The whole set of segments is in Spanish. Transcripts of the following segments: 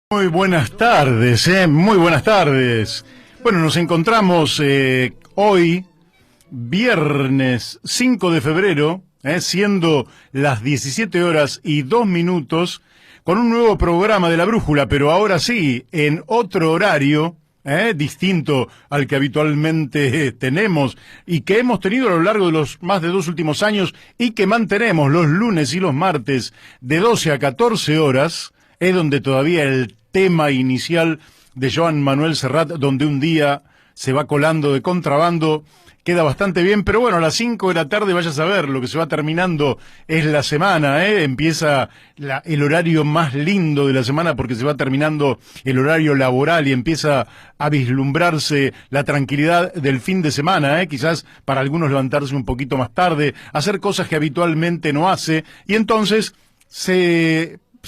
Muy buenas tardes, muy buenas tardes. Bueno, nos encontramos hoy, viernes 5 de febrero, siendo las 17 horas y 2 minutos, con un nuevo programa de La Brújula, pero ahora sí, en otro horario, distinto al que habitualmente tenemos y que hemos tenido a lo largo de los más de 2 últimos años y que mantenemos los lunes y los martes de 12 a 14 horas, es donde todavía el tema inicial de Joan Manuel Serrat, donde un día se va colando de contrabando, queda bastante bien, pero bueno, a las 5 de la tarde vaya a saber, lo que se va terminando es la semana, empieza el horario más lindo de la semana porque se va terminando el horario laboral y empieza a vislumbrarse la tranquilidad del fin de semana, quizás para algunos levantarse un poquito más tarde, hacer cosas que habitualmente no hace, y entonces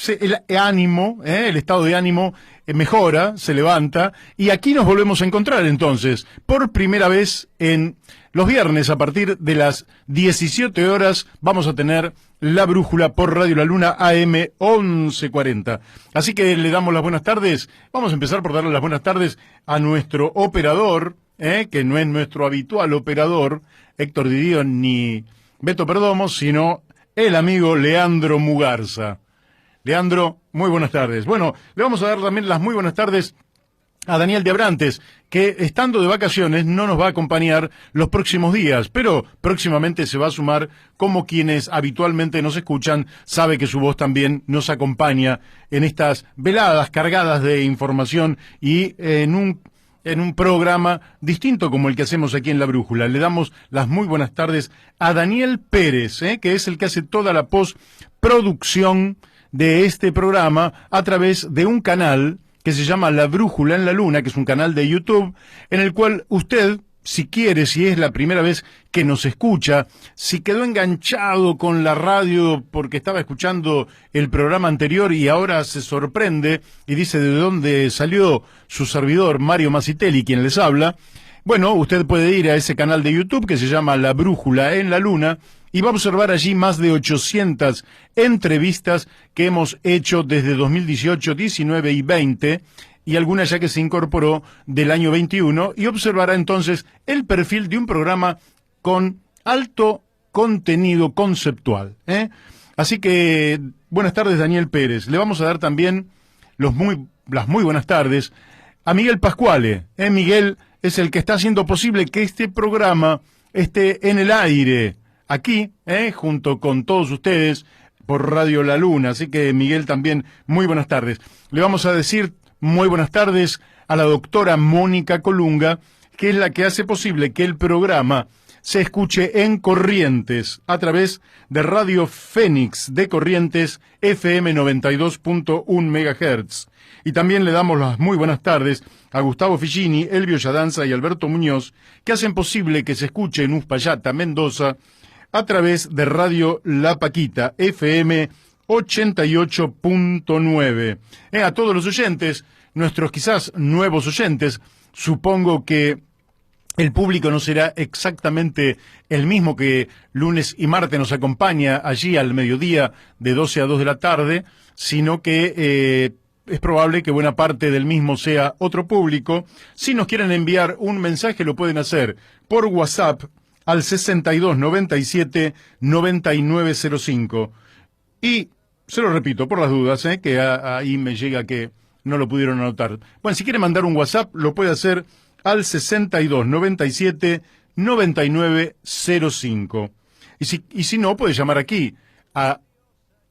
el ánimo, el estado de ánimo mejora, se levanta, y aquí nos volvemos a encontrar entonces, por primera vez en los viernes a partir de las 17 horas vamos a tener La Brújula por Radio La Luna AM 1140. Así que le damos las buenas tardes, vamos a empezar por darle las buenas tardes a nuestro operador, que no es nuestro habitual operador, Héctor Didio ni Beto Perdomo, sino el amigo Leandro Mugarza. Leandro, muy buenas tardes. Bueno, le vamos a dar también las muy buenas tardes a Daniel de Abrantes, que estando de vacaciones no nos va a acompañar los próximos días, pero próximamente se va a sumar, como quienes habitualmente nos escuchan, sabe que su voz también nos acompaña en estas veladas cargadas de información y en un programa distinto como el que hacemos aquí en La Brújula. Le damos las muy buenas tardes a Daniel Pérez, que es el que hace toda la postproducción de este programa a través de un canal que se llama La Brújula en la Luna, que es un canal de YouTube, en el cual usted, si quiere, si es la primera vez que nos escucha, si quedó enganchado con la radio porque estaba escuchando el programa anterior y ahora se sorprende y dice de dónde salió su servidor, Mario Masitelli, quien les habla, bueno, usted puede ir a ese canal de YouTube que se llama La Brújula en la Luna y va a observar allí más de 800 entrevistas que hemos hecho desde 2018, 19 y 20, y algunas ya que se incorporó del año 21, y observará entonces el perfil de un programa con alto contenido conceptual. Así que, buenas tardes, Daniel Pérez. Le vamos a dar también las muy buenas tardes a Miguel Pascuale. Miguel es el que está haciendo posible que este programa esté en el aire, aquí, junto con todos ustedes, por Radio La Luna. Así que, Miguel, también, muy buenas tardes. Le vamos a decir muy buenas tardes a la doctora Mónica Colunga, que es la que hace posible que el programa se escuche en Corrientes, a través de Radio Fénix de Corrientes, FM 92.1 MHz. Y también le damos las muy buenas tardes a Gustavo Figini, Elvio Yadanza y Alberto Muñoz, que hacen posible que se escuche en Uspallata, Mendoza, a través de Radio La Paquita, FM 88.9. A todos los oyentes, nuestros quizás nuevos oyentes, supongo que el público no será exactamente el mismo que lunes y martes nos acompaña allí al mediodía de 12 a 2 de la tarde, sino que es probable que buena parte del mismo sea otro público. Si nos quieren enviar un mensaje, lo pueden hacer por WhatsApp al 6297-9905. Y se lo repito por las dudas, que ahí me llega que no lo pudieron anotar. Bueno, si quiere mandar un WhatsApp, lo puede hacer al 6297-9905. Y si no, puede llamar aquí a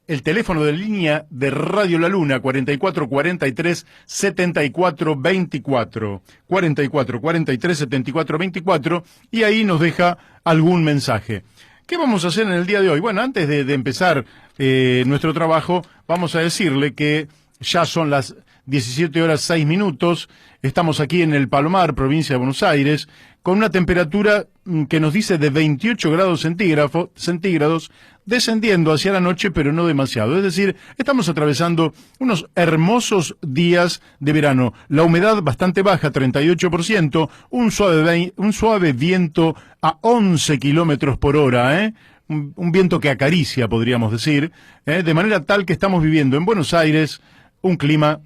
el teléfono de línea de Radio La Luna, 4443-7424, 4443-7424, y ahí nos deja algún mensaje. ¿Qué vamos a hacer en el día de hoy? Bueno, antes de empezar nuestro trabajo, vamos a decirle que ya son las 17 horas 6 minutos, estamos aquí en el Palomar, provincia de Buenos Aires, con una temperatura que nos dice de 28 grados centígrados, descendiendo hacia la noche, pero no demasiado. Es decir, estamos atravesando unos hermosos días de verano. La humedad bastante baja, 38%, un suave viento a 11 kilómetros por hora, un viento que acaricia, podríamos decir, de manera tal que estamos viviendo en Buenos Aires un clima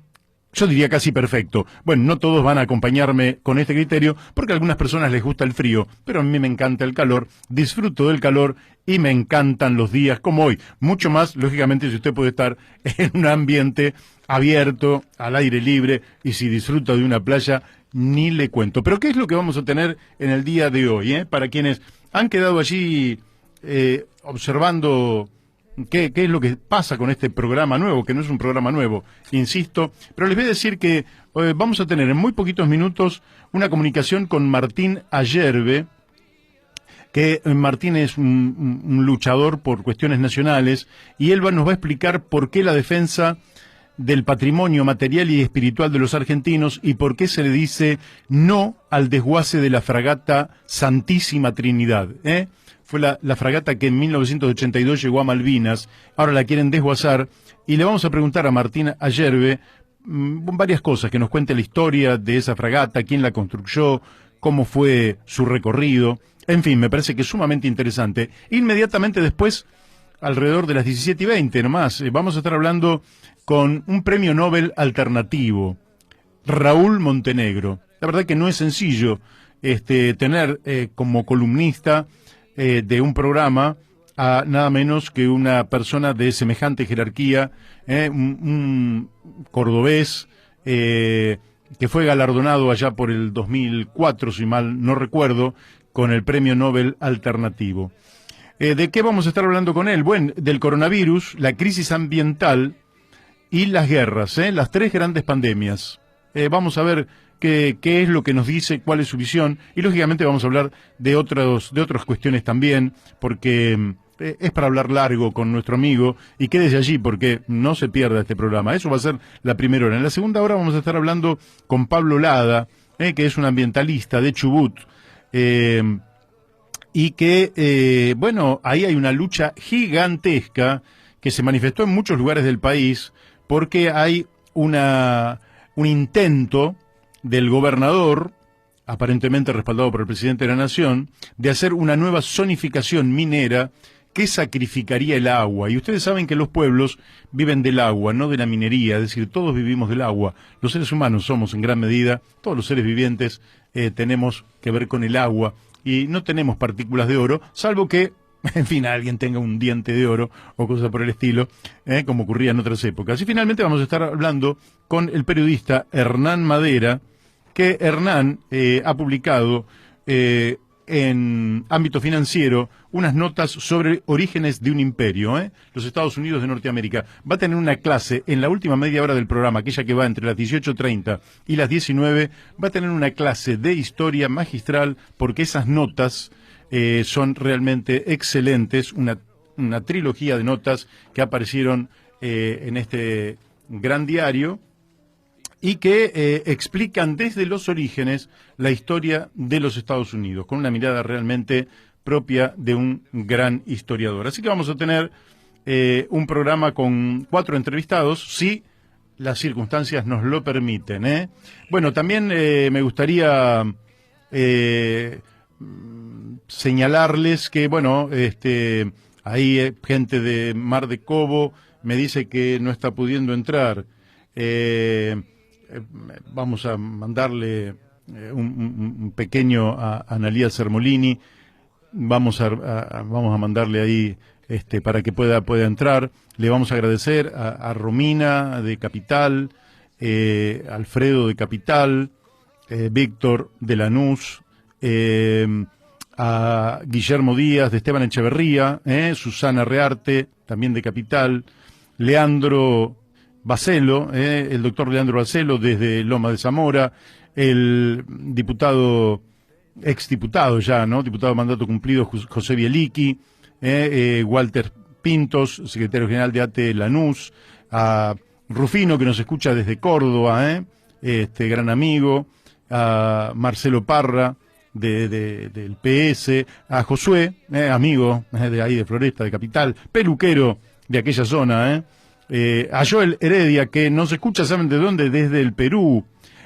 yo diría casi perfecto. Bueno, no todos van a acompañarme con este criterio, porque a algunas personas les gusta el frío, pero a mí me encanta el calor, disfruto del calor y me encantan los días como hoy. Mucho más, lógicamente, si usted puede estar en un ambiente abierto, al aire libre, y si disfruta de una playa, ni le cuento. Pero ¿qué es lo que vamos a tener en el día de hoy? Para quienes han quedado allí observando qué es lo que pasa con este programa nuevo, que no es un programa nuevo, insisto, pero les voy a decir que vamos a tener en muy poquitos minutos una comunicación con Martín Ayerbe, que Martín es un luchador por cuestiones nacionales, y él nos va a explicar por qué la defensa del patrimonio material y espiritual de los argentinos y por qué se le dice no al desguace de la fragata Santísima Trinidad, Fue la fragata que en 1982 llegó a Malvinas, ahora la quieren desguazar, y le vamos a preguntar a Martín Ayerbe varias cosas, que nos cuente la historia de esa fragata, quién la construyó, cómo fue su recorrido, en fin, me parece que es sumamente interesante. Inmediatamente después, alrededor de las 17:20 nomás, vamos a estar hablando con un premio Nobel alternativo, Raúl Montenegro. La verdad que no es sencillo tener como columnista de un programa a nada menos que una persona de semejante jerarquía, un cordobés que fue galardonado allá por el 2004, si mal no recuerdo, con el premio Nobel alternativo. ¿De qué vamos a estar hablando con él? Bueno, del coronavirus, la crisis ambiental y las guerras, las tres grandes pandemias. Vamos a ver qué es lo que nos dice, cuál es su visión, y lógicamente vamos a hablar de otras cuestiones también, porque es para hablar largo con nuestro amigo, y quédese allí porque no se pierda este programa. Eso va a ser la primera hora. En la segunda hora vamos a estar hablando con Pablo Lada, que es un ambientalista de Chubut, y que, bueno, ahí hay una lucha gigantesca que se manifestó en muchos lugares del país, porque hay un intento del gobernador, aparentemente respaldado por el presidente de la Nación, de hacer una nueva zonificación minera que sacrificaría el agua. Y ustedes saben que los pueblos viven del agua, no de la minería, es decir, todos vivimos del agua. Los seres humanos somos en gran medida, todos los seres vivientes tenemos que ver con el agua, y no tenemos partículas de oro, salvo que, en fin, alguien tenga un diente de oro o cosas por el estilo, como ocurría en otras épocas. Y finalmente vamos a estar hablando con el periodista Hernán Madera, que Hernán ha publicado en ámbito financiero unas notas sobre orígenes de un imperio, los Estados Unidos de Norteamérica. Va a tener una clase en la última media hora del programa, aquella que va entre las 18:30 y las 19, va a tener una clase de historia magistral, porque esas notas son realmente excelentes, una trilogía de notas que aparecieron en este gran diario, y que explican desde los orígenes la historia de los Estados Unidos, con una mirada realmente propia de un gran historiador. Así que vamos a tener un programa con 4 entrevistados, si las circunstancias nos lo permiten. Bueno, también me gustaría señalarles que, bueno, ahí gente de Mar de Cobo me dice que no está pudiendo entrar. Vamos a mandarle un pequeño a Analía Sermolini, vamos a mandarle ahí para que pueda entrar. Le vamos a agradecer a Romina de Capital, Alfredo de Capital, Víctor de Lanús, a Guillermo Díaz de Esteban Echeverría, Susana Rearte, también de Capital, Leandro Bacelo, el doctor Leandro Bacelo desde Loma de Zamora, el exdiputado ya, ¿no? Diputado de mandato cumplido, José Bielicki, Walter Pintos, secretario general de ATE Lanús, a Rufino, que nos escucha desde Córdoba, gran amigo, a Marcelo Parra, del PS, a Josué, amigo de ahí de Floresta, de Capital, peluquero de aquella zona, a Joel Heredia, que nos escucha, ¿saben de dónde? Desde el Perú.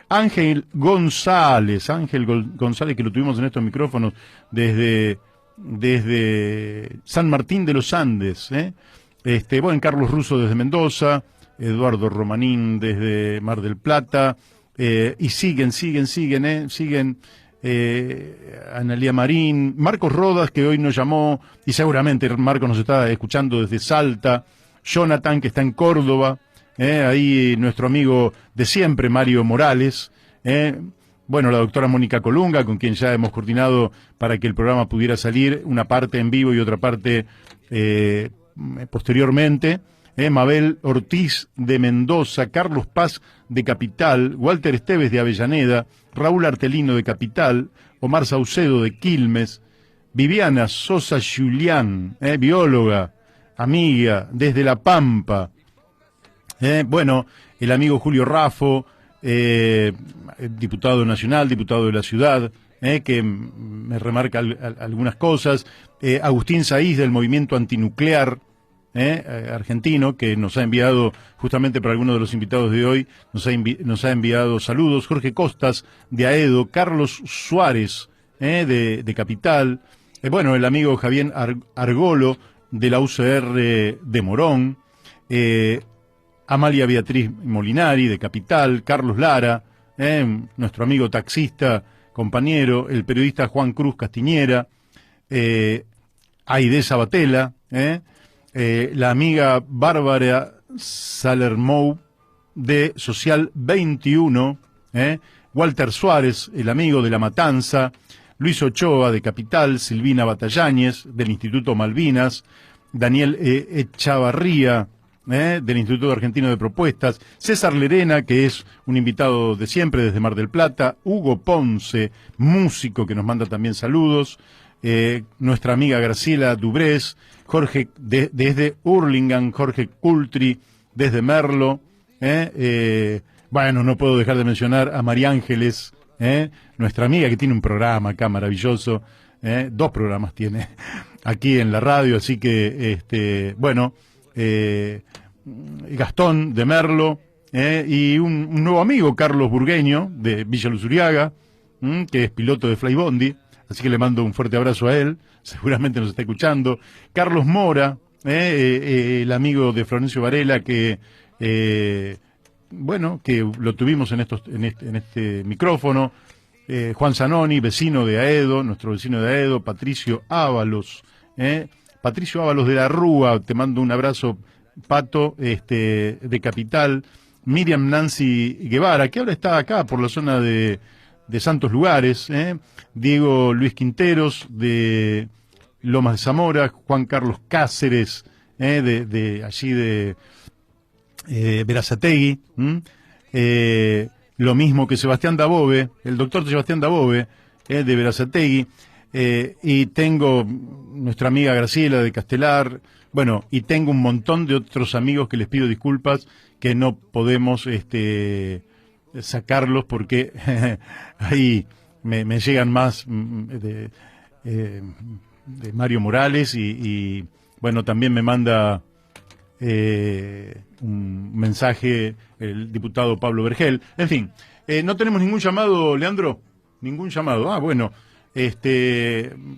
Ángel González, que lo tuvimos en estos micrófonos desde San Martín de los Andes, bueno, Carlos Russo desde Mendoza, Eduardo Romanín desde Mar del Plata, y siguen, Analía Marín, Marcos Rodas, que hoy nos llamó, y seguramente Marcos nos está escuchando desde Salta, Jonathan, que está en Córdoba, ahí nuestro amigo de siempre, Mario Morales, bueno, la doctora Mónica Colunga, con quien ya hemos coordinado para que el programa pudiera salir, una parte en vivo y otra parte posteriormente, Mabel Ortiz de Mendoza, Carlos Paz de Capital, Walter Esteves de Avellaneda, Raúl Artelino de Capital, Omar Saucedo de Quilmes, Viviana Sosa Julián, bióloga, amiga, desde La Pampa, bueno, el amigo Julio Raffo, diputado nacional, diputado de la ciudad, que me remarca algunas cosas, Agustín Saiz del movimiento antinuclear, argentino, que nos ha enviado, justamente para algunos de los invitados de hoy, nos ha enviado saludos, Jorge Costas de Aedo, Carlos Suárez de Capital, bueno, el amigo Javier Argolo de la UCR de Morón, Amalia Beatriz Molinari de Capital, Carlos Lara, nuestro amigo taxista, compañero, el periodista Juan Cruz Castiñera, Aide Sabatella, la amiga Bárbara Salermou de Social 21, Walter Suárez, el amigo de La Matanza, Luis Ochoa de Capital, Silvina Batallañez del Instituto Malvinas, Daniel Echavarría del Instituto Argentino de Propuestas, César Lerena, que es un invitado de siempre desde Mar del Plata, Hugo Ponce, músico que nos manda también saludos, nuestra amiga Graciela Dubrés, Jorge desde Hurlingham, Jorge Cultri desde Merlo, bueno, no puedo dejar de mencionar a María Ángeles, nuestra amiga que tiene un programa acá maravilloso, 2 programas tiene aquí en la radio, así que, bueno, Gastón de Merlo, y un nuevo amigo, Carlos Burgueño, de Villa Luzuriaga, que es piloto de Flybondi, así que le mando un fuerte abrazo a él, seguramente nos está escuchando. Carlos Mora, el amigo de Florencio Varela, que bueno, que lo tuvimos en este micrófono, Juan Zanoni, vecino de Aedo, nuestro vecino de Aedo, Patricio Ábalos de la Rúa, te mando un abrazo, Pato, de Capital, Miriam Nancy Guevara, que ahora está acá por la zona de Santos Lugares, Diego Luis Quinteros de Lomas de Zamora, Juan Carlos Cáceres, de allí de Berazategui, lo mismo que Sebastián Dabove, el doctor Sebastián Dabove, de Berazategui, y tengo nuestra amiga Graciela de Castelar, bueno, y tengo un montón de otros amigos que les pido disculpas que no podemos sacarlos porque ahí me llegan más de Mario Morales y bueno, también me manda un mensaje el diputado Pablo Vergel. En fin, no tenemos ningún llamado, Leandro, ningún llamado. Ah, bueno,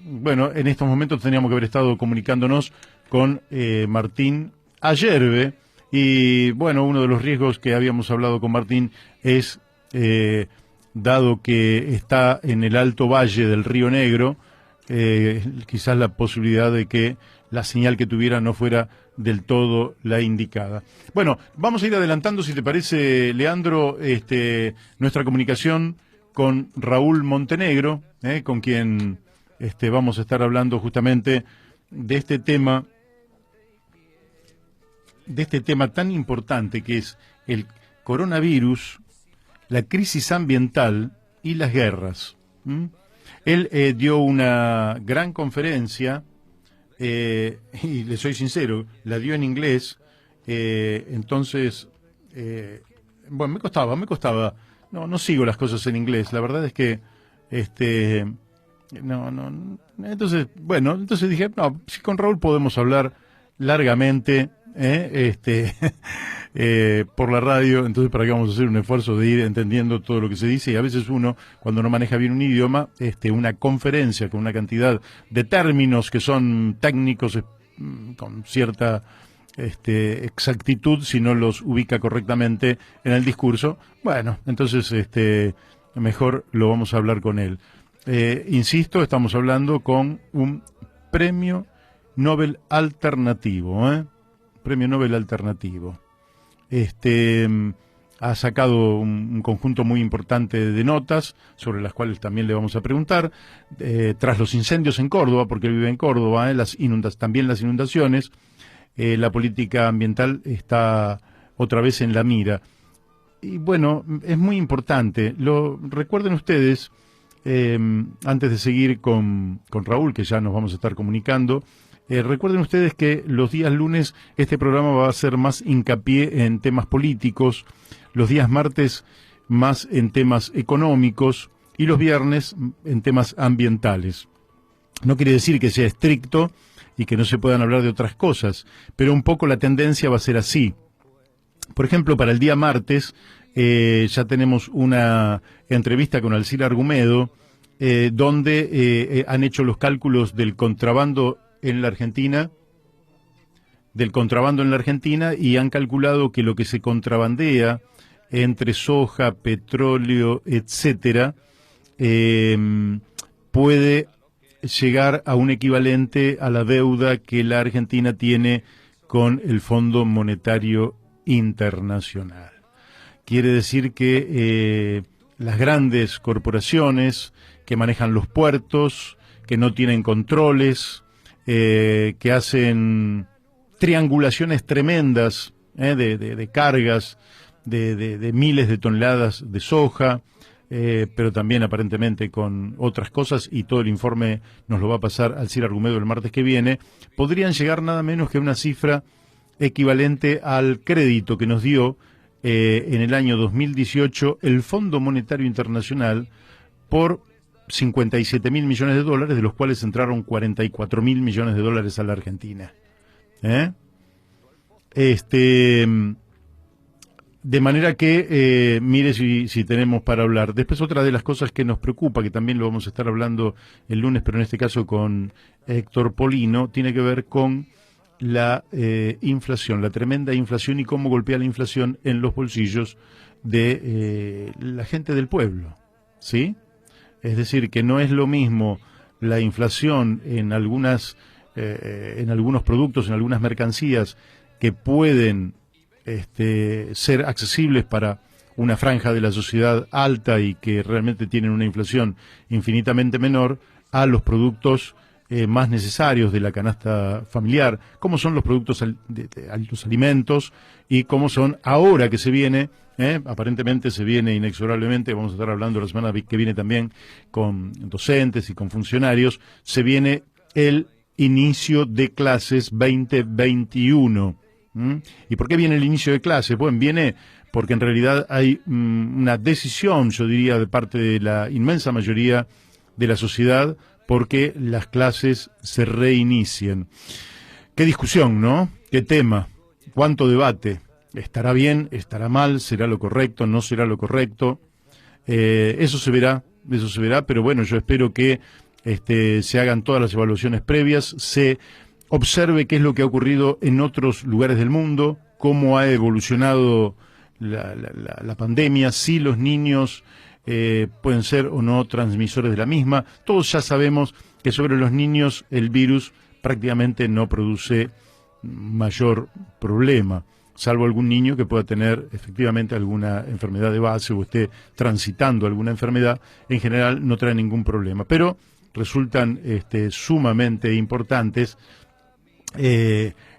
bueno, en estos momentos teníamos que haber estado comunicándonos con Martín Ayerbe, y bueno, uno de los riesgos que habíamos hablado con Martín es, dado que está en el alto valle del Río Negro, quizás la posibilidad de que la señal que tuviera no fuera del todo la indicada. Bueno, vamos a ir adelantando, si te parece, Leandro, nuestra comunicación con Raúl Montenegro, con quien vamos a estar hablando justamente de este tema tan importante que es el coronavirus, la crisis ambiental y las guerras. Él dio una gran conferencia, y le soy sincero, la dio en inglés, entonces, bueno, me costaba, no sigo las cosas en inglés, la verdad es que, entonces, bueno, entonces dije, no, si con Raúl podemos hablar largamente, por la radio, entonces para qué vamos a hacer un esfuerzo de ir entendiendo todo lo que se dice, y a veces uno, cuando no maneja bien un idioma, una conferencia con una cantidad de términos que son técnicos, con cierta exactitud si no los ubica correctamente en el discurso. Bueno, entonces mejor lo vamos a hablar con él. Insisto, estamos hablando con un premio Nobel alternativo, premio Nobel alternativo. Ha sacado un conjunto muy importante de notas, sobre las cuales también le vamos a preguntar, tras los incendios en Córdoba, porque él vive en Córdoba, también las inundaciones, la política ambiental está otra vez en la mira. Y bueno, es muy importante. Recuerden ustedes, antes de seguir con Raúl, que ya nos vamos a estar comunicando, recuerden ustedes que los días lunes este programa va a hacer más hincapié en temas políticos, los días martes más en temas económicos y los viernes en temas ambientales. No quiere decir que sea estricto y que no se puedan hablar de otras cosas, pero un poco la tendencia va a ser así. Por ejemplo, para el día martes ya tenemos una entrevista con Alcira Argumedo, donde han hecho los cálculos del contrabando en la Argentina, y han calculado que lo que se contrabandea entre soja, petróleo, etcétera, puede llegar a un equivalente a la deuda que la Argentina tiene con el Fondo Monetario Internacional. Quiere decir que las grandes corporaciones que manejan los puertos, que no tienen controles, que hacen triangulaciones tremendas de cargas, de miles de toneladas de soja, pero también aparentemente con otras cosas, y todo el informe nos lo va a pasar Alcira Argumedo el martes que viene, podrían llegar nada menos que a una cifra equivalente al crédito que nos dio en el año 2018 el Fondo Monetario Internacional por 57.000 millones de dólares, de los cuales entraron 44.000 millones de dólares a la Argentina. De manera que, mire si tenemos para hablar. Después otra de las cosas que nos preocupa, que también lo vamos a estar hablando el lunes, pero en este caso con Héctor Polino, tiene que ver con la inflación, la tremenda inflación y cómo golpea la inflación en los bolsillos de la gente del pueblo, ¿sí? Es decir, que no es lo mismo la inflación en algunos productos, en algunas mercancías que pueden ser accesibles para una franja de la sociedad alta y que realmente tienen una inflación infinitamente menor, a los productos más necesarios de la canasta familiar, como son los productos los alimentos, y como son ahora que se viene, aparentemente se viene inexorablemente, vamos a estar hablando la semana que viene también con docentes y con funcionarios, se viene el inicio de clases 2021. ¿Y por qué viene el inicio de clases? Bueno, viene porque en realidad hay una decisión, yo diría, de parte de la inmensa mayoría de la sociedad, porque las clases se reinicien. Qué discusión, ¿no? Qué tema, cuánto debate. ¿Estará bien? ¿Estará mal? ¿Será lo correcto? ¿No será lo correcto? Eso se verá, pero bueno, yo espero que se hagan todas las evaluaciones previas, se observe qué es lo que ha ocurrido en otros lugares del mundo, cómo ha evolucionado la pandemia, si los niños pueden ser o no transmisores de la misma. Todos ya sabemos que sobre los niños el virus prácticamente no produce mayor problema, salvo algún niño que pueda tener efectivamente alguna enfermedad de base o esté transitando alguna enfermedad. En general no trae ningún problema, pero resultan sumamente importantes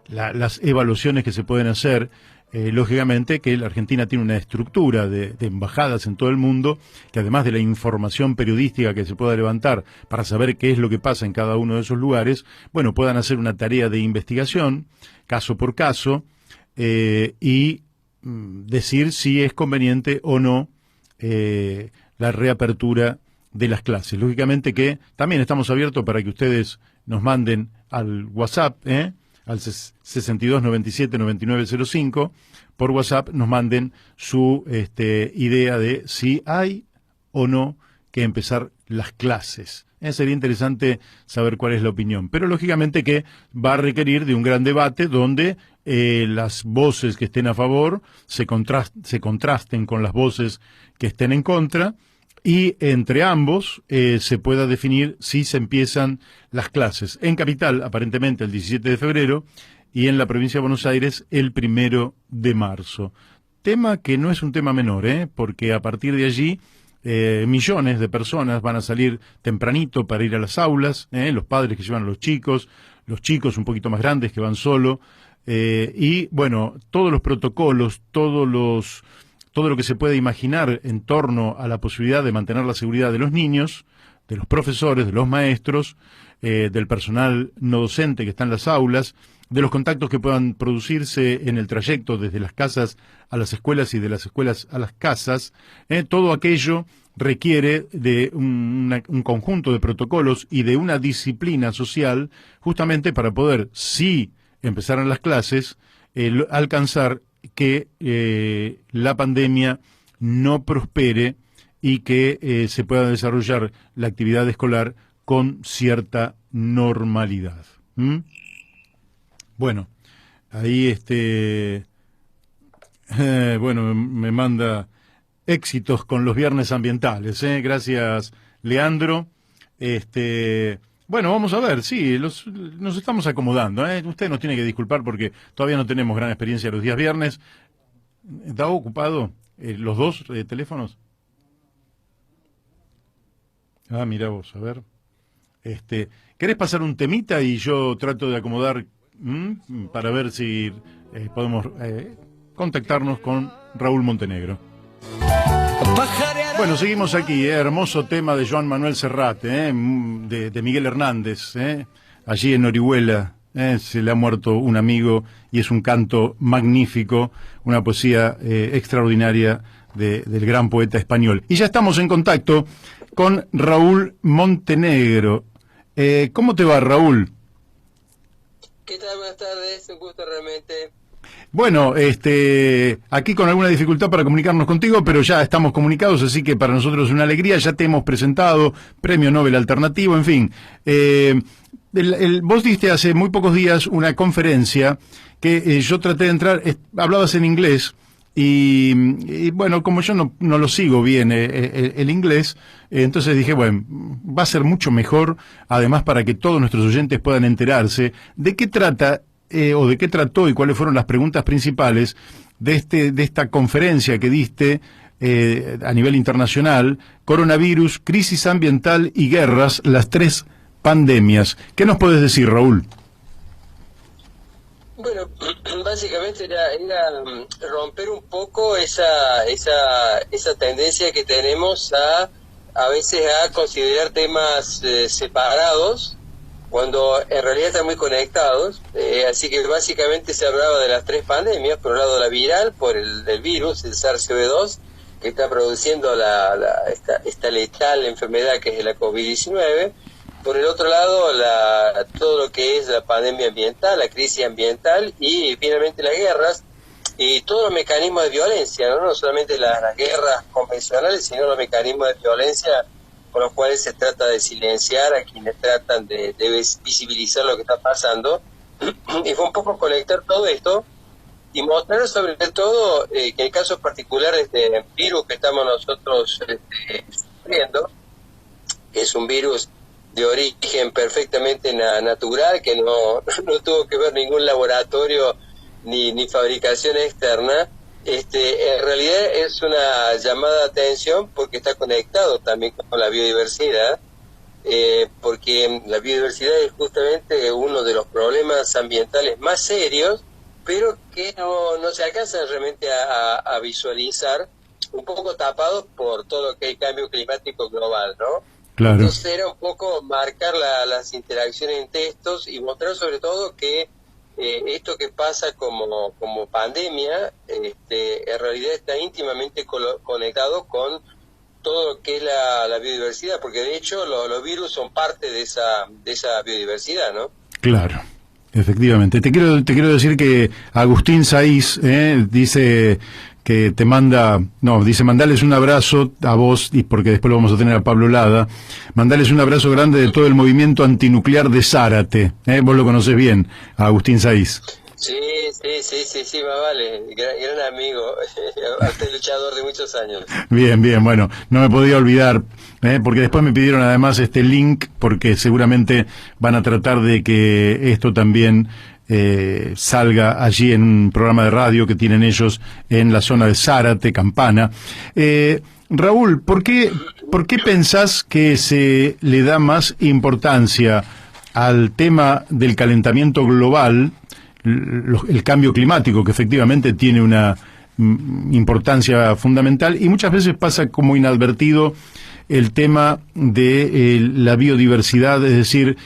las evaluaciones que se pueden hacer. Lógicamente que la Argentina tiene una estructura de embajadas en todo el mundo, que además de la información periodística que se pueda levantar para saber qué es lo que pasa en cada uno de esos lugares, bueno, puedan hacer una tarea de investigación, caso por caso, y decir si es conveniente o no la reapertura de las clases. Lógicamente que también estamos abiertos para que ustedes nos manden al WhatsApp, al 6297-9905, por WhatsApp nos manden su idea de si hay o no que empezar las clases. Sería interesante saber cuál es la opinión, pero lógicamente que va a requerir de un gran debate donde las voces que estén a favor se contrasten con las voces que estén en contra, y entre ambos se pueda definir si se empiezan las clases. En Capital, aparentemente, el 17 de febrero, y en la provincia de Buenos Aires, el 1 de marzo. Tema que no es un tema menor, porque a partir de allí millones de personas van a salir tempranito para ir a las aulas, los padres que llevan a los chicos un poquito más grandes que van solo, y bueno, todos los protocolos, todo lo que se puede imaginar en torno a la posibilidad de mantener la seguridad de los niños, de los profesores, de los maestros, del personal no docente que está en las aulas, de los contactos que puedan producirse en el trayecto desde las casas a las escuelas y de las escuelas a las casas. Todo aquello requiere de un conjunto de protocolos y de una disciplina social, justamente para poder, si empezaran las clases, alcanzar que la pandemia no prospere y que se pueda desarrollar la actividad escolar con cierta normalidad. Bueno, ahí bueno, me manda éxitos con los viernes ambientales, Gracias, Leandro. Bueno, vamos a ver, sí, nos estamos acomodando, Usted nos tiene que disculpar porque todavía no tenemos gran experiencia los días viernes. ¿Está ocupado los dos teléfonos? Ah, mira vos, a ver. ¿Querés pasar un temita y yo trato de acomodar para ver si podemos contactarnos con Raúl Montenegro? Bueno, seguimos aquí, hermoso tema de Joan Manuel Serrat, de Miguel Hernández, allí en Orihuela, se le ha muerto un amigo y es un canto magnífico, una poesía extraordinaria del gran poeta español. Y ya estamos en contacto con Raúl Montenegro. ¿Cómo te va, Raúl? ¿Qué tal? Buenas tardes, un gusto realmente. Bueno, aquí con alguna dificultad para comunicarnos contigo, pero ya estamos comunicados, así que para nosotros es una alegría. Ya te hemos presentado, Premio Nobel Alternativo, en fin. Vos diste hace muy pocos días una conferencia que yo traté de entrar, hablabas en inglés, y bueno, como yo no lo sigo bien el inglés, entonces dije, bueno, va a ser mucho mejor, además para que todos nuestros oyentes puedan enterarse de qué trata o de qué trató y cuáles fueron las preguntas principales de esta conferencia que diste a nivel internacional: coronavirus, crisis ambiental y guerras, las tres pandemias. ¿Qué nos puedes decir, Raúl? Bueno, básicamente era romper un poco esa tendencia que tenemos a veces a considerar temas separados, cuando en realidad están muy conectados. Así que básicamente se hablaba de las tres pandemias: por un lado la viral, por el virus, el SARS-CoV-2, que está produciendo esta letal enfermedad que es la COVID-19. Por el otro lado, todo lo que es la pandemia ambiental, la crisis ambiental, y finalmente las guerras y todos los mecanismos de violencia, no solamente las guerras convencionales, sino los mecanismos de violencia con los cuales se trata de silenciar a quienes tratan de visibilizar lo que está pasando. Y fue un poco conectar todo esto y mostrar sobre todo que en el caso particular de este virus que estamos nosotros sufriendo, es un virus de origen perfectamente natural, que no tuvo que ver ningún laboratorio ni fabricación externa. En realidad es una llamada de atención porque está conectado también con la biodiversidad, porque la biodiversidad es justamente uno de los problemas ambientales más serios, pero que no se alcanzan realmente a visualizar, un poco tapados por todo lo que es el cambio climático global, ¿no? Claro. Entonces era un poco marcar las interacciones entre estos y mostrar sobre todo que esto que pasa como pandemia, en realidad está íntimamente conectado con todo lo que es la biodiversidad, porque de hecho los virus son parte de esa biodiversidad, ¿no? Claro, efectivamente. Te quiero decir que Agustín Saiz dice que te dice mandales un abrazo a vos, y porque después lo vamos a tener a Pablo Lada, mandales un abrazo grande de todo el movimiento antinuclear de Zárate, vos lo conocés bien, a Agustín Saiz. Sí, sí, más vale, gran amigo, hasta luchador de muchos años. Bien, bien, bueno, no me podía olvidar, porque después me pidieron además este link, porque seguramente van a tratar de que esto también salga allí en un programa de radio que tienen ellos en la zona de Zárate, Campana. Raúl, ¿por qué pensás que se le da más importancia al tema del calentamiento global, el cambio climático, que efectivamente tiene una importancia fundamental, y muchas veces pasa como inadvertido el tema de la biodiversidad, es decir,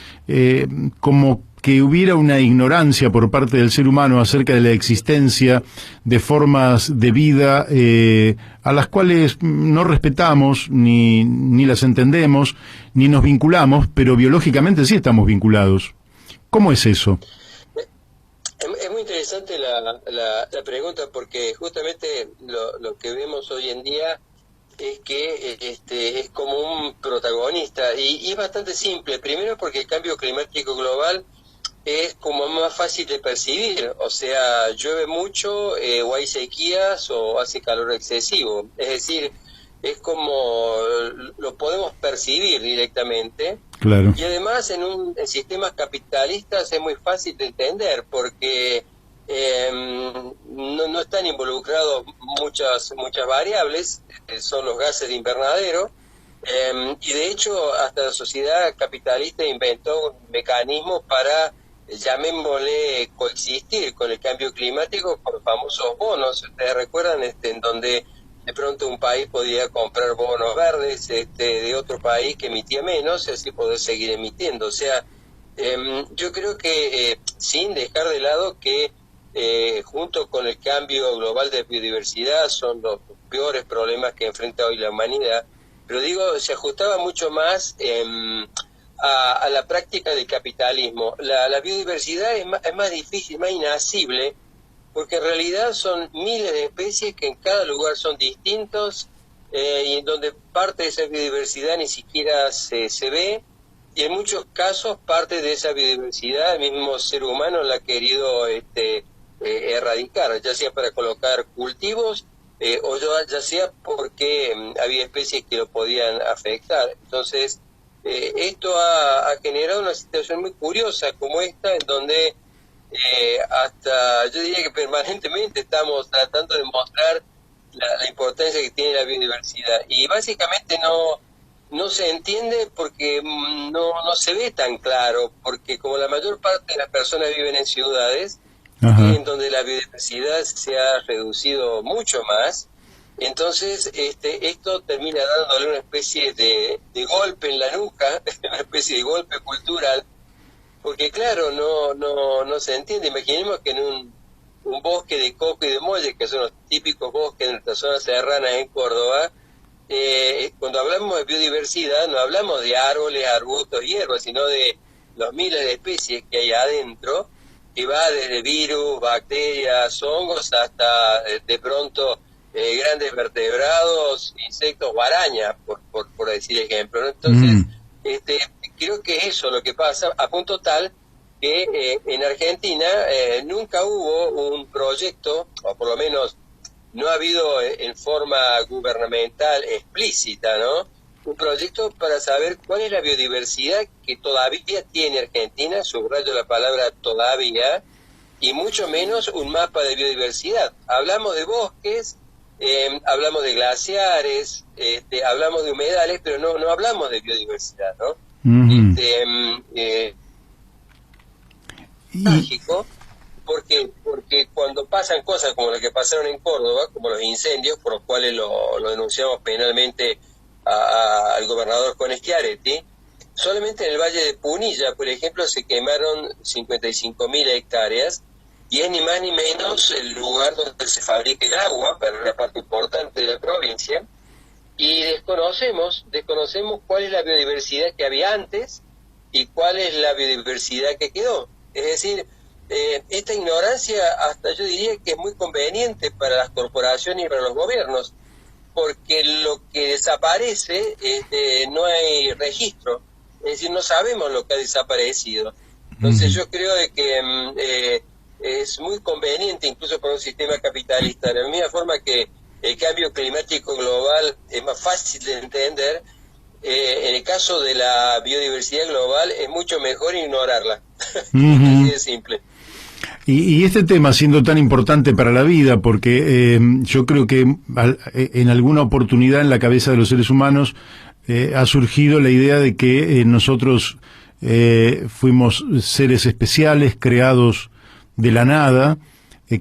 como que hubiera una ignorancia por parte del ser humano acerca de la existencia de formas de vida a las cuales no respetamos, ni las entendemos, ni nos vinculamos, pero biológicamente sí estamos vinculados? ¿Cómo es eso? Es muy interesante la pregunta, porque justamente lo que vemos hoy en día es que es como un protagonista, y es bastante simple. Primero porque el cambio climático global es como más fácil de percibir, o sea, llueve mucho, o hay sequías o hace calor excesivo, es decir, es como lo podemos percibir directamente. Claro. Y además en sistemas capitalistas es muy fácil de entender, porque no están involucrados muchas variables, son los gases de invernadero. Y de hecho hasta la sociedad capitalista inventó un mecanismo para, llamémosle, coexistir con el cambio climático, con los famosos bonos. ¿Ustedes recuerdan en donde de pronto un país podía comprar bonos verdes de otro país que emitía menos y así poder seguir emitiendo? O sea, yo creo que sin dejar de lado que junto con el cambio global de biodiversidad son los peores problemas que enfrenta hoy la humanidad, pero digo, se ajustaba mucho más a la práctica del capitalismo. La biodiversidad es más difícil, más inacible, porque en realidad son miles de especies que en cada lugar son distintos, y en donde parte de esa biodiversidad ni siquiera se ve, y en muchos casos parte de esa biodiversidad el mismo ser humano la ha querido erradicar, ya sea para colocar cultivos, o ya sea porque había especies que lo podían afectar. Entonces, esto ha generado una situación muy curiosa como esta, en donde hasta yo diría que permanentemente estamos tratando de mostrar la importancia que tiene la biodiversidad, y básicamente no se entiende porque no se ve tan claro, porque como la mayor parte de las personas viven en ciudades, Ajá. en donde la biodiversidad se ha reducido mucho más, entonces esto termina dándole una especie de golpe en la nuca, una especie de golpe cultural, porque claro, no se entiende. Imaginemos que en un bosque de coco y de molle, que son los típicos bosques de nuestra zona serrana en Córdoba, cuando hablamos de biodiversidad no hablamos de árboles, arbustos, hierbas, sino de los miles de especies que hay adentro, que va desde virus, bacterias, hongos, hasta de pronto grandes vertebrados, insectos o arañas, por decir ejemplo, ¿no? Entonces, creo que eso es lo que pasa, a punto tal que en Argentina nunca hubo un proyecto, o por lo menos no ha habido en forma gubernamental explícita, ¿no?, un proyecto para saber cuál es la biodiversidad que todavía tiene Argentina, subrayo la palabra todavía, y mucho menos un mapa de biodiversidad. Hablamos de bosques, hablamos de glaciares, hablamos de humedales, pero no hablamos de biodiversidad, ¿no? Uh-huh. Mágico, porque cuando pasan cosas como las que pasaron en Córdoba, como los incendios, por los cuales lo denunciamos penalmente al gobernador con Schiaretti, solamente en el Valle de Punilla, por ejemplo, se quemaron 55.000 hectáreas, y es ni más ni menos el lugar donde se fabrica el agua para una parte importante de la provincia, y desconocemos cuál es la biodiversidad que había antes y cuál es la biodiversidad que quedó. Es decir, esta ignorancia hasta yo diría que es muy conveniente para las corporaciones y para los gobiernos, porque lo que desaparece no hay registro, es decir, no sabemos lo que ha desaparecido. Entonces yo creo de que es muy conveniente incluso para un sistema capitalista, de la misma forma que el cambio climático global es más fácil de entender. En el caso de la biodiversidad global es mucho mejor ignorarla. Así de simple. Y este tema siendo tan importante para la vida, porque yo creo que en alguna oportunidad en la cabeza de los seres humanos ha surgido la idea de que nosotros fuimos seres especiales, creados de la nada,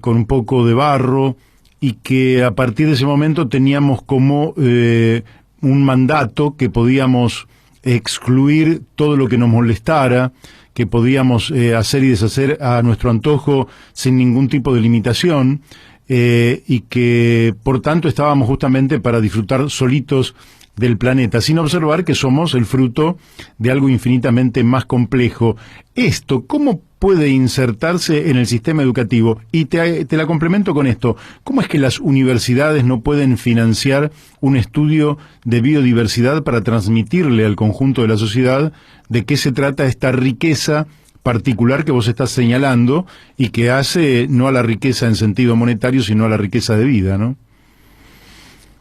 con un poco de barro, y que a partir de ese momento teníamos como un mandato que podíamos excluir todo lo que nos molestara, que podíamos hacer y deshacer a nuestro antojo sin ningún tipo de limitación, y que por tanto estábamos justamente para disfrutar solitos del planeta, sin observar que somos el fruto de algo infinitamente más complejo. Esto, ¿cómo puede insertarse en el sistema educativo? Y te la complemento con esto. ¿Cómo es que las universidades no pueden financiar un estudio de biodiversidad para transmitirle al conjunto de la sociedad de qué se trata esta riqueza particular que vos estás señalando y que hace no a la riqueza en sentido monetario, sino a la riqueza de vida, ¿no?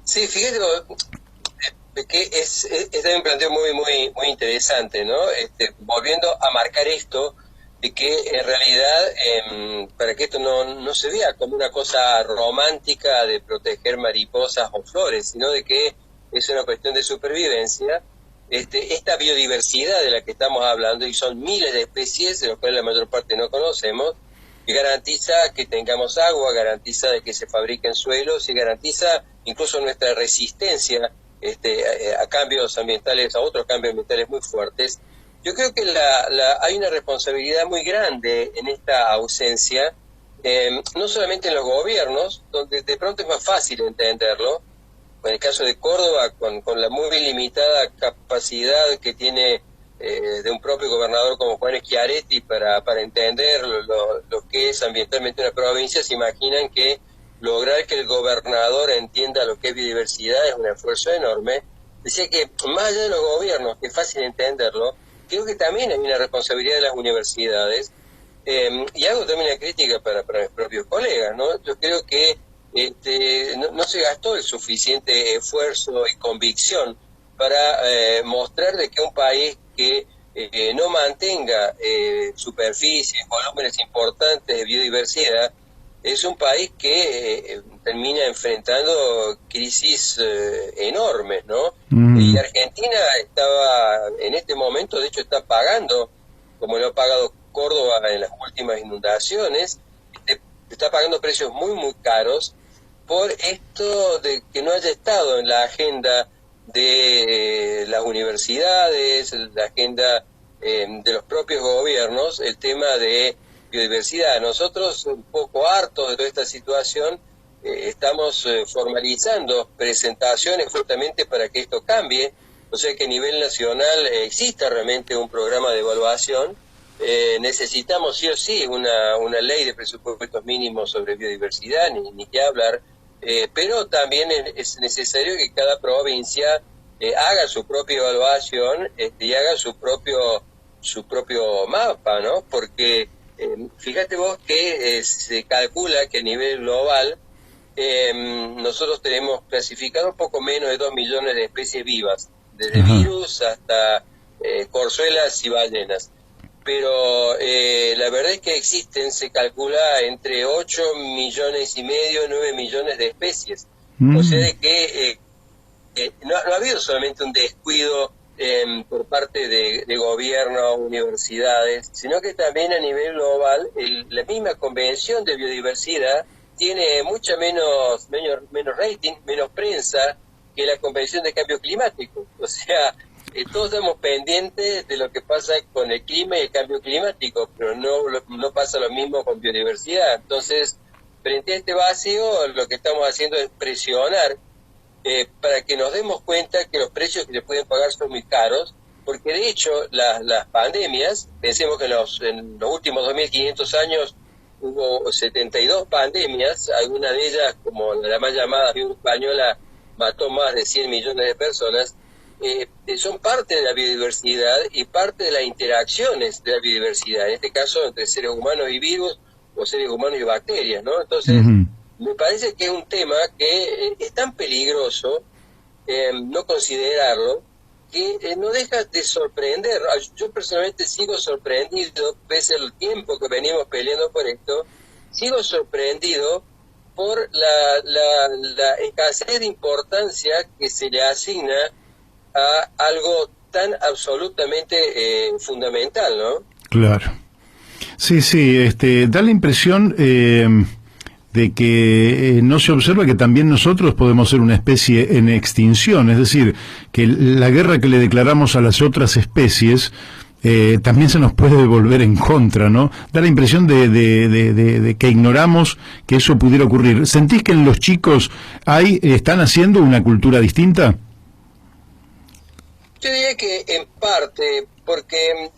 Sí, fíjate que es también un planteo muy interesante, ¿no? Volviendo a marcar esto, de que en realidad, para que esto no se vea como una cosa romántica de proteger mariposas o flores, sino de que es una cuestión de supervivencia, esta biodiversidad de la que estamos hablando, y son miles de especies, de las cuales la mayor parte no conocemos, que garantiza que tengamos agua, garantiza de que se fabriquen suelos y garantiza incluso nuestra resistencia a cambios ambientales, a otros cambios ambientales muy fuertes. Yo creo que hay una responsabilidad muy grande en esta ausencia, no solamente en los gobiernos, donde de pronto es más fácil entenderlo. En el caso de Córdoba, con la muy limitada capacidad que tiene de un propio gobernador como Juan Schiaretti para entender lo que es ambientalmente una provincia, se imaginan que lograr que el gobernador entienda lo que es biodiversidad es un esfuerzo enorme. Decía que más allá de los gobiernos, que es fácil entenderlo, creo que también hay una responsabilidad de las universidades, y hago también una crítica para mis propios colegas, ¿no? Yo creo que no se gastó el suficiente esfuerzo y convicción para mostrar de que un país que no mantenga superficies, volúmenes importantes de biodiversidad, es un país que termina enfrentando crisis enormes, ¿no? Y Argentina estaba, en este momento, de hecho, está pagando, como lo ha pagado Córdoba en las últimas inundaciones, está pagando precios muy caros por esto de que no haya estado en la agenda de las universidades, la agenda de los propios gobiernos, el tema de biodiversidad. Nosotros, un poco hartos de toda esta situación, estamos formalizando presentaciones justamente para que esto cambie, o sea que a nivel nacional exista realmente un programa de evaluación. Necesitamos sí o sí una ley de presupuestos mínimos sobre biodiversidad, ni que hablar, pero también es necesario que cada provincia haga su propia evaluación y haga su propio mapa, ¿no? Porque fíjate vos que se calcula que a nivel global nosotros tenemos clasificado un poco menos de 2 millones de especies vivas, desde virus hasta corzuelas y ballenas. Pero la verdad es que se calcula entre 8 millones y medio, 9 millones de especies. O sea de que no ha habido solamente un descuido por parte de gobierno, universidades, sino que también a nivel global la misma Convención de Biodiversidad tiene mucha menos rating, menos prensa que la Convención de Cambio Climático. O sea, todos estamos pendientes de lo que pasa con el clima y el cambio climático, pero no pasa lo mismo con biodiversidad. Entonces, frente a este vacío, lo que estamos haciendo es presionar para que nos demos cuenta que los precios que se pueden pagar son muy caros, porque de hecho las pandemias, pensemos que en los últimos 2.500 años hubo 72 pandemias, algunas de ellas, como la más llamada fiebre española, mató más de 100 millones de personas. Son parte de la biodiversidad y parte de las interacciones de la biodiversidad, en este caso entre seres humanos y virus, los seres humanos y bacterias, ¿no? Entonces, me parece que es un tema que es tan peligroso no considerarlo, que no deja de sorprender. Yo personalmente sigo sorprendido, pese al tiempo que venimos peleando por esto, sigo sorprendido por la escasez de importancia que se le asigna a algo tan absolutamente fundamental, ¿no? Claro. Sí, sí, da la impresión de que no se observa que también nosotros podemos ser una especie en extinción, es decir, que la guerra que le declaramos a las otras especies también se nos puede volver en contra, ¿no? Da la impresión de que ignoramos que eso pudiera ocurrir. ¿Sentís que en los chicos están haciendo una cultura distinta? Yo diría que en parte, porque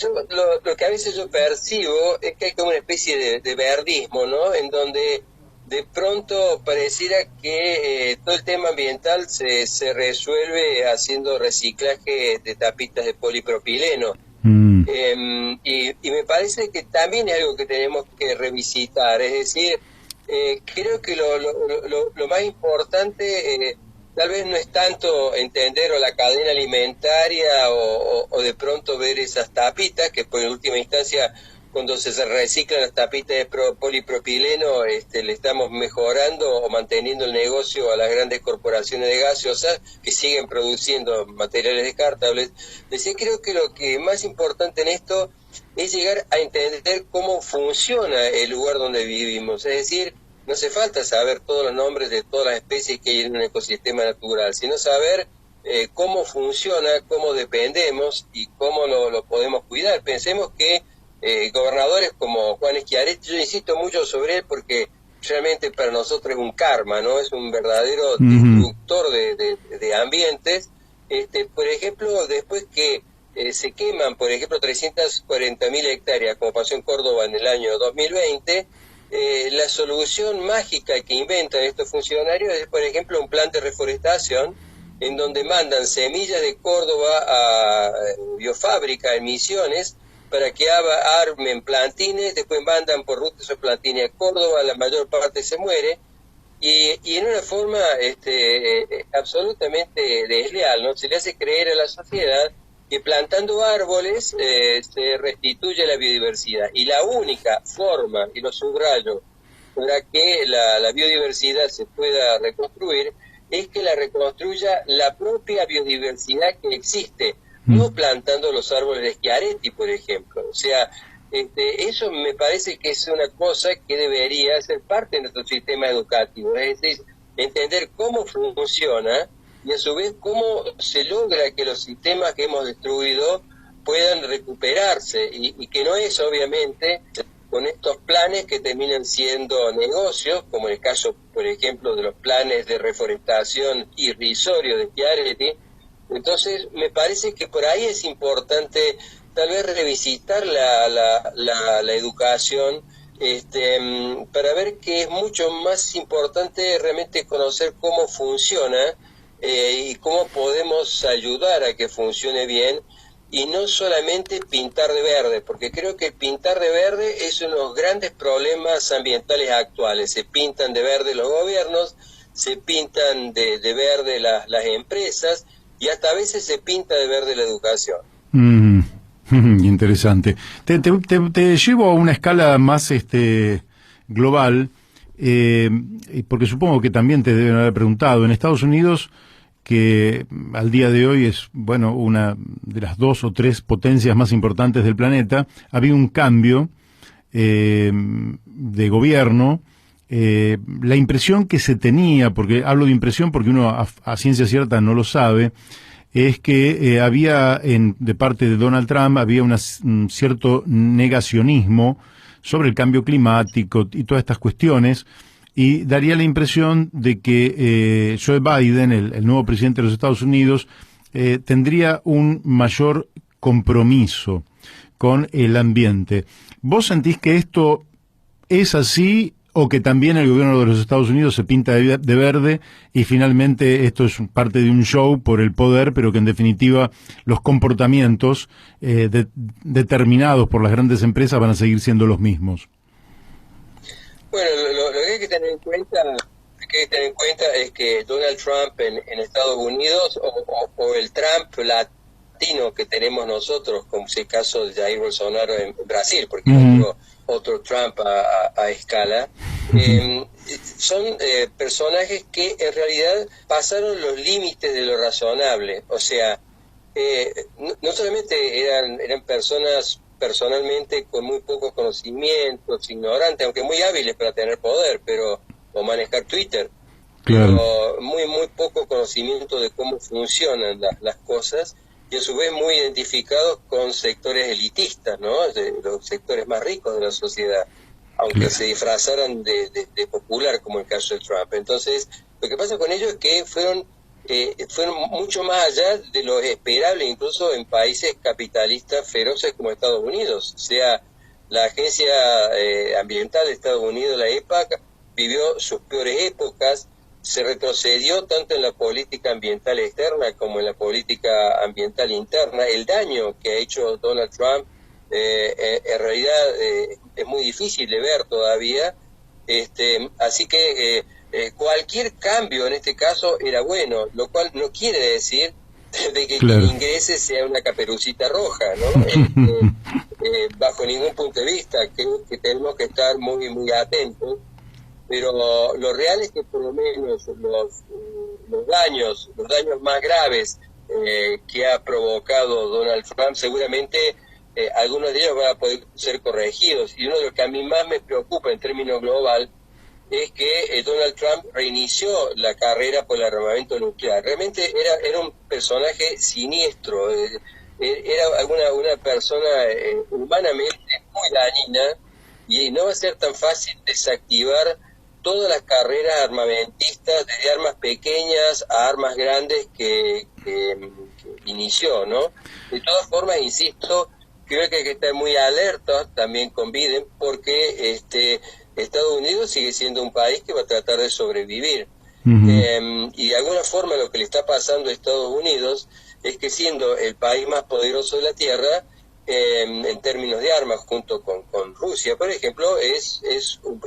lo que a veces yo percibo es que hay como una especie de verdismo, ¿no? En donde de pronto pareciera que todo el tema ambiental se resuelve haciendo reciclaje de tapitas de polipropileno. Y me parece que también es algo que tenemos que revisitar. Es decir, creo que lo más importante tal vez no es tanto entender o la cadena alimentaria o de pronto ver esas tapitas, que por última instancia, cuando se reciclan las tapitas de polipropileno, le estamos mejorando o manteniendo el negocio a las grandes corporaciones de gaseosas que siguen produciendo materiales descartables. Decía, creo que lo que más importante en esto es llegar a entender cómo funciona el lugar donde vivimos. Es decir, no hace falta saber todos los nombres de todas las especies que hay en un ecosistema natural, sino saber cómo funciona, cómo dependemos y cómo lo podemos cuidar. Pensemos que gobernadores como Juan Schiaretti, yo insisto mucho sobre él porque realmente para nosotros es un karma, ¿no? Es un verdadero destructor de ambientes. Por ejemplo, después que se queman, por ejemplo, 340.000 hectáreas, como pasó en Córdoba en el año 2020, la solución mágica que inventan estos funcionarios es, por ejemplo, un plan de reforestación en donde mandan semillas de Córdoba a biofábrica en Misiones para que armen plantines, después mandan por ruta esos plantines a Córdoba, la mayor parte se muere, y en una forma absolutamente desleal, ¿no? Se le hace creer a la sociedad que plantando árboles se restituye la biodiversidad. Y la única forma, y lo subrayo, para que la biodiversidad se pueda reconstruir, es que la reconstruya la propia biodiversidad que existe, no plantando los árboles de Schiaretti, por ejemplo. O sea, eso me parece que es una cosa que debería ser parte de nuestro sistema educativo, es decir, entender cómo funciona y a su vez cómo se logra que los sistemas que hemos destruido puedan recuperarse y que no es obviamente con estos planes que terminan siendo negocios, como en el caso, por ejemplo, de los planes de reforestación irrisorios de Schiaretti. Entonces, me parece que por ahí es importante tal vez revisitar la educación, para ver que es mucho más importante realmente conocer cómo funciona y cómo podemos ayudar a que funcione bien y no solamente pintar de verde, porque creo que el pintar de verde es uno de los grandes problemas ambientales actuales. Se pintan de verde los gobiernos, se pintan de verde las empresas y hasta a veces se pinta de verde la educación. Interesante. Te llevo a una escala más global, porque supongo que también te deben haber preguntado. En Estados Unidos, que al día de hoy es, bueno, una de las 2 o 3 potencias más importantes del planeta, había un cambio de gobierno. La impresión que se tenía, porque hablo de impresión porque uno a ciencia cierta no lo sabe, es que había de parte de Donald Trump había un cierto negacionismo sobre el cambio climático y todas estas cuestiones, y daría la impresión de que Joe Biden, el nuevo presidente de los Estados Unidos, tendría un mayor compromiso con el ambiente. ¿Vos sentís que esto es así o que también el gobierno de los Estados Unidos se pinta de verde y finalmente esto es parte de un show por el poder, pero que en definitiva los comportamientos determinados por las grandes empresas van a seguir siendo los mismos? Bueno, lo que hay que tener en cuenta, es que Donald Trump en Estados Unidos o el Trump latino que tenemos nosotros, como es el caso de Jair Bolsonaro en Brasil, porque otro Trump a escala, son personajes que en realidad pasaron los límites de lo razonable. O sea, no solamente eran personas personalmente con muy pocos conocimientos, ignorantes, aunque muy hábiles para tener poder, o manejar Twitter, Claro. pero muy poco conocimiento de cómo funcionan las cosas, y a su vez muy identificados con sectores elitistas, ¿no? De los sectores más ricos de la sociedad, aunque Claro. se disfrazaran de popular, como el caso de Trump. Entonces, lo que pasa con ellos es que fueron mucho más allá de lo esperable, incluso en países capitalistas feroces como Estados Unidos. O sea, la Agencia Ambiental de Estados Unidos, la EPA, vivió sus peores épocas, se retrocedió tanto en la política ambiental externa como en la política ambiental interna. El daño que ha hecho Donald Trump en realidad es muy difícil de ver todavía, así que cualquier cambio en este caso era bueno, lo cual no quiere decir de que Claro. quien ingrese sea una caperucita roja, ¿no? Bajo ningún punto de vista, que tenemos que estar muy atentos, pero lo real es que por lo menos los daños más graves que ha provocado Donald Trump, seguramente algunos de ellos van a poder ser corregidos. Y uno de los que a mí más me preocupa en términos global es que Donald Trump reinició la carrera por el armamento nuclear. Realmente era un personaje siniestro, era una persona humanamente muy dañina, y no va a ser tan fácil desactivar todas las carreras armamentistas, desde armas pequeñas a armas grandes que inició, ¿no? De todas formas, insisto, creo que hay que estar muy alerta también con Biden, porque Estados Unidos sigue siendo un país que va a tratar de sobrevivir. Y de alguna forma lo que le está pasando a Estados Unidos es que, siendo el país más poderoso de la Tierra, en términos de armas, junto con Rusia, por ejemplo,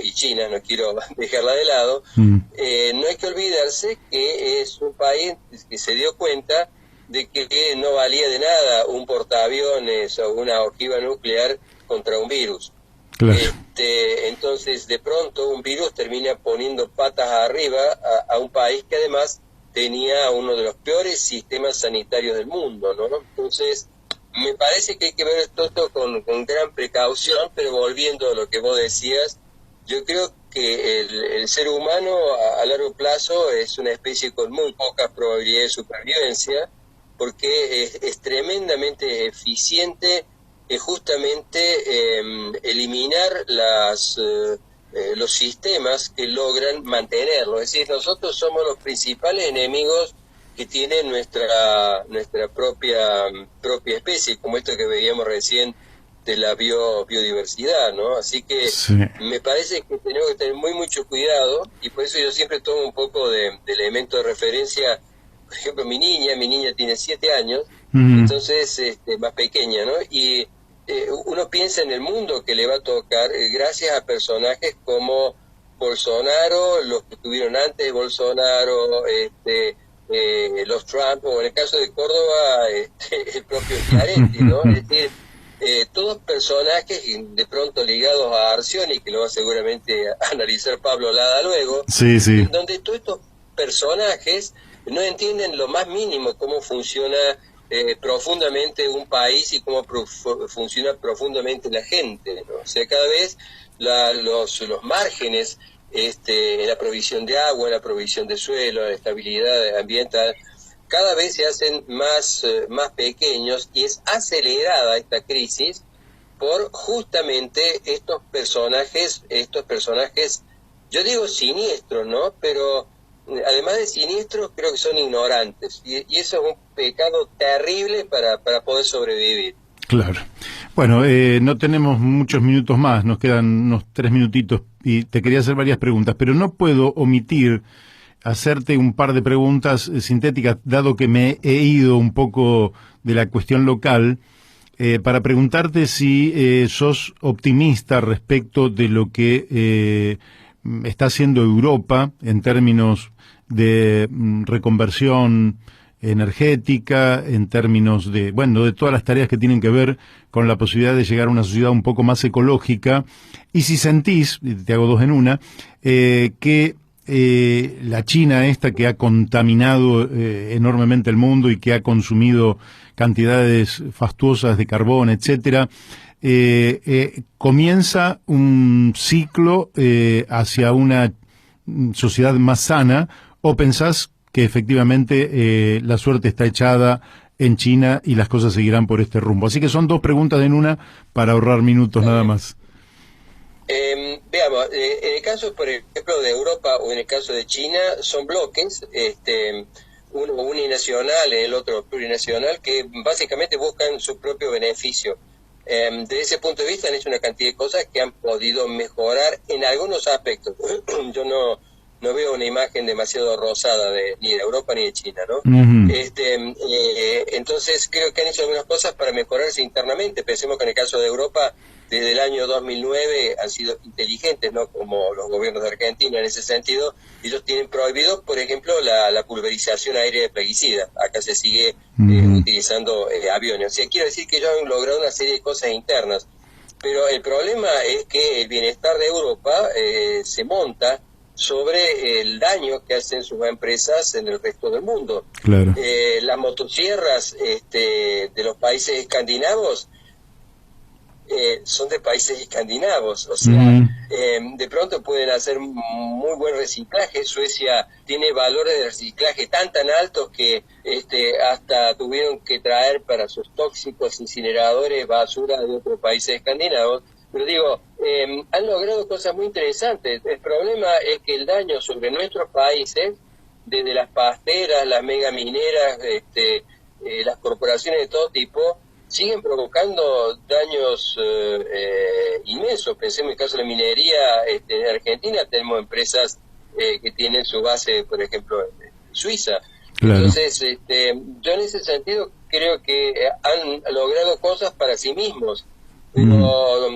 y China, no quiero dejarla de lado, no hay que olvidarse que es un país que se dio cuenta de que no valía de nada un portaaviones o una ojiva nuclear contra un virus. Claro. Entonces, de pronto, un virus termina ponindo patas arriba a un país que además tenía uno de los peores sistemas sanitarios del mundo, ¿no? Entonces, me parece que hay que ver todo esto con gran precaución, pero volviendo a lo que vos decías, yo creo que el ser humano a largo plazo es una especie con muy pocas probabilidades de supervivencia, porque es tremendamente eficiente justamente eliminar los sistemas que logran mantenerlo. Es decir, nosotros somos los principales enemigos que tiene nuestra propia especie, como esto que veíamos recién de la biodiversidad, ¿no? Así que Sí. me parece que tenemos que tener mucho cuidado, y por eso yo siempre tomo un poco de elemento de referencia. Por ejemplo, mi niña tiene 7 años, entonces más pequeña, ¿no? Y uno piensa en el mundo que le va a tocar gracias a personajes como Bolsonaro, los que estuvieron antes de Bolsonaro, los Trump, o en el caso de Córdoba, el propio Schiaretti, ¿no? Es decir, todos personajes de pronto ligados a Arcioni, que lo va seguramente a analizar Pablo Lada luego, Sí, sí. donde todos estos personajes no entienden lo más mínimo cómo funciona profundamente un país y cómo funciona profundamente la gente, ¿no? O sea, cada vez los márgenes en la provisión de agua, en la provisión de suelo, en la estabilidad ambiental, cada vez se hacen más pequeños, y es acelerada esta crisis por justamente estos personajes, yo digo siniestros, ¿no? Pero además de siniestros, creo que son ignorantes, y eso es un pecado terrible para poder sobrevivir. Claro. Bueno, no tenemos muchos minutos más, nos quedan unos 3 minutitos, y te quería hacer varias preguntas, pero no puedo omitir hacerte un par de preguntas sintéticas, dado que me he ido un poco de la cuestión local. para preguntarte si sos optimista respecto de lo que está haciendo Europa en términos de reconversión energética, en términos de, bueno, de todas las tareas que tienen que ver con la posibilidad de llegar a una sociedad un poco más ecológica, y si sentís, te hago dos en una, que la China esta que ha contaminado enormemente el mundo y que ha consumido cantidades fastuosas de carbón, etcétera, comienza un ciclo hacia una sociedad más sana, o pensás que efectivamente la suerte está echada en China y las cosas seguirán por este rumbo? Así que son dos preguntas en una para ahorrar minutos nada más. Veamos, en el caso, por ejemplo, de Europa o en el caso de China, son bloques, uno uninacional, el otro plurinacional, que básicamente buscan su propio beneficio. Desde ese punto de vista han hecho una cantidad de cosas que han podido mejorar en algunos aspectos. Yo no veo una imagen demasiado rosada ni de Europa ni de China, ¿no? Uh-huh. Entonces creo que han hecho algunas cosas para mejorarse internamente. Pensemos que en el caso de Europa, desde el año 2009 han sido inteligentes, ¿no? Como los gobiernos de Argentina en ese sentido. Ellos tienen prohibido, por ejemplo, la pulverización aérea de plaguicidas. Acá se sigue utilizando aviones. O sea, quiero decir que ellos han logrado una serie de cosas internas. Pero el problema es que el bienestar de Europa se monta sobre el daño que hacen sus empresas en el resto del mundo. Claro. Las motosierras de los países escandinavos son de países escandinavos, o sea, de pronto pueden hacer muy buen reciclaje. Suecia tiene valores de reciclaje tan altos que hasta tuvieron que traer para sus tóxicos incineradores basura de otros países escandinavos. Pero digo, han logrado cosas muy interesantes. El problema es que el daño sobre nuestros países, desde las pasteras, las megamineras, las corporaciones de todo tipo, siguen provocando daños inmensos. Pensemos en el caso de la minería en Argentina, tenemos empresas que tienen su base, por ejemplo, en Suiza. Claro. Entonces, yo en ese sentido creo que han logrado cosas para sí mismos, pero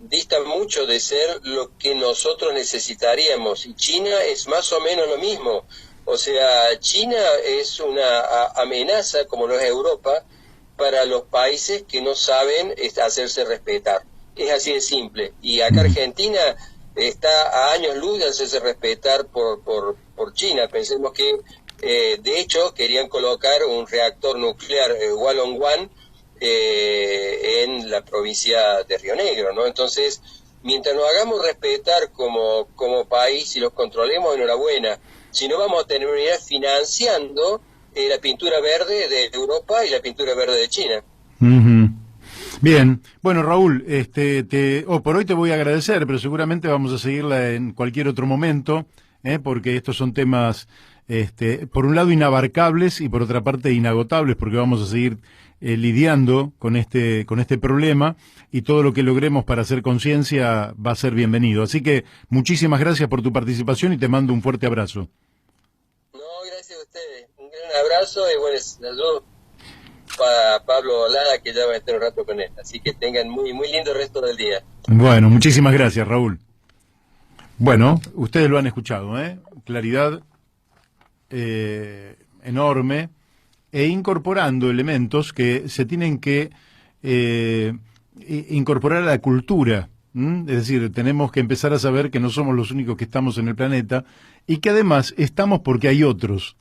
distan mucho de ser lo que nosotros necesitaríamos. Y China es más o menos lo mismo. O sea, China es una amenaza, como lo es Europa, para los países que no saben hacerse respetar. Es así de simple. Y acá Argentina está a años luz de hacerse respetar por China. Pensemos que, de hecho, querían colocar un reactor nuclear One en la provincia de Río Negro, ¿no? Entonces, mientras nos hagamos respetar como país y los controlemos, enhorabuena. Si no, vamos a terminar financiando la pintura verde de Europa y la pintura verde de China. Uh-huh. Bien, bueno, Raúl, por hoy te voy a agradecer, pero seguramente vamos a seguirla en cualquier otro momento, porque estos son temas, por un lado inabarcables y por otra parte inagotables, porque vamos a seguir lidiando con este problema, y todo lo que logremos para hacer conciencia va a ser bienvenido. Así que muchísimas gracias por tu participación y te mando un fuerte abrazo. No, gracias a ustedes. Un gran abrazo y bueno, saludos para Pablo Olada, que ya va a estar un rato con él. Así que tengan muy lindo resto del día. Bueno, muchísimas gracias, Raúl. Bueno, ustedes lo han escuchado, claridad enorme, e incorporando elementos que se tienen que incorporar a la cultura. Es decir, tenemos que empezar a saber que no somos los únicos que estamos en el planeta y que además estamos porque hay otros,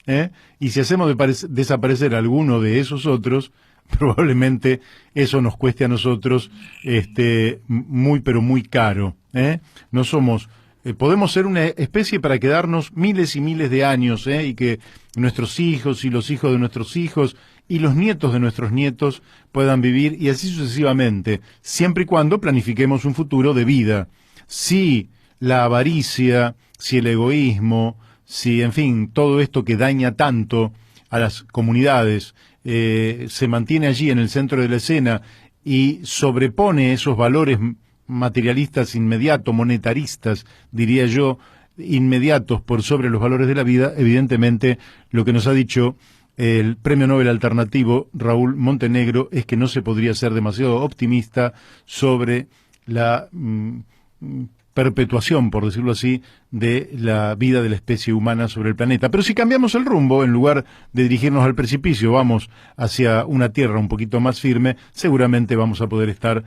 y si hacemos desaparecer a alguno de esos otros, probablemente eso nos cueste a nosotros muy pero muy caro. No somos, podemos ser una especie para quedarnos miles y miles de años, y que nuestros hijos y los hijos de nuestros hijos y los nietos de nuestros nietos puedan vivir, y así sucesivamente, siempre y cuando planifiquemos un futuro de vida. Si la avaricia, si el egoísmo, si, en fin, todo esto que daña tanto a las comunidades se mantiene allí en el centro de la escena y sobrepone esos valores materialistas inmediatos, monetaristas, diría yo, inmediatos por sobre los valores de la vida, evidentemente lo que nos ha dicho el premio Nobel alternativo Raúl Montenegro es que no se podría ser demasiado optimista sobre la perpetuación, por decirlo así, de la vida de la especie humana sobre el planeta. Pero si cambiamos el rumbo, en lugar de dirigirnos al precipicio, vamos hacia una tierra un poquito más firme, seguramente vamos a poder estar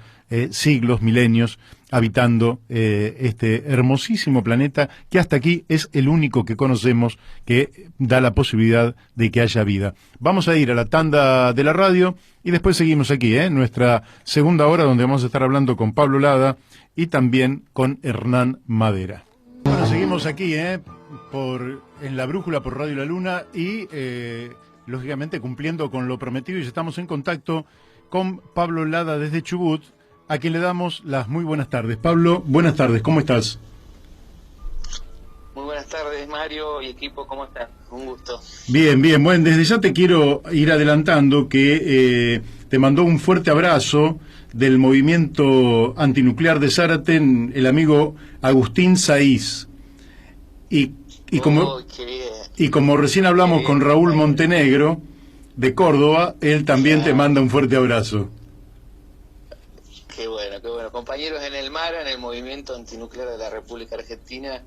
siglos, milenios, habitando este hermosísimo planeta que hasta aquí es el único que conocemos que da la posibilidad de que haya vida. Vamos a ir a la tanda de la radio y después seguimos aquí, nuestra segunda hora, donde vamos a estar hablando con Pablo Lada y también con Hernán Madera. Bueno, seguimos aquí, en La Brújula por Radio La Luna y, lógicamente, cumpliendo con lo prometido, y estamos en contacto con Pablo Lada desde Chubut, a quien le damos las muy buenas tardes. Pablo, buenas tardes, ¿cómo estás? Muy buenas tardes, Mario y equipo, ¿cómo están? Un gusto. Bien, bien, bueno, desde ya te quiero ir adelantando que te mandó un fuerte abrazo del movimiento antinuclear de Zárate, el amigo Agustín Saiz. Y como recién hablamos con Raúl Montenegro, de Córdoba, él también te manda un fuerte abrazo. Qué bueno, qué bueno. Compañeros en el MARA, en el movimiento antinuclear de la República Argentina,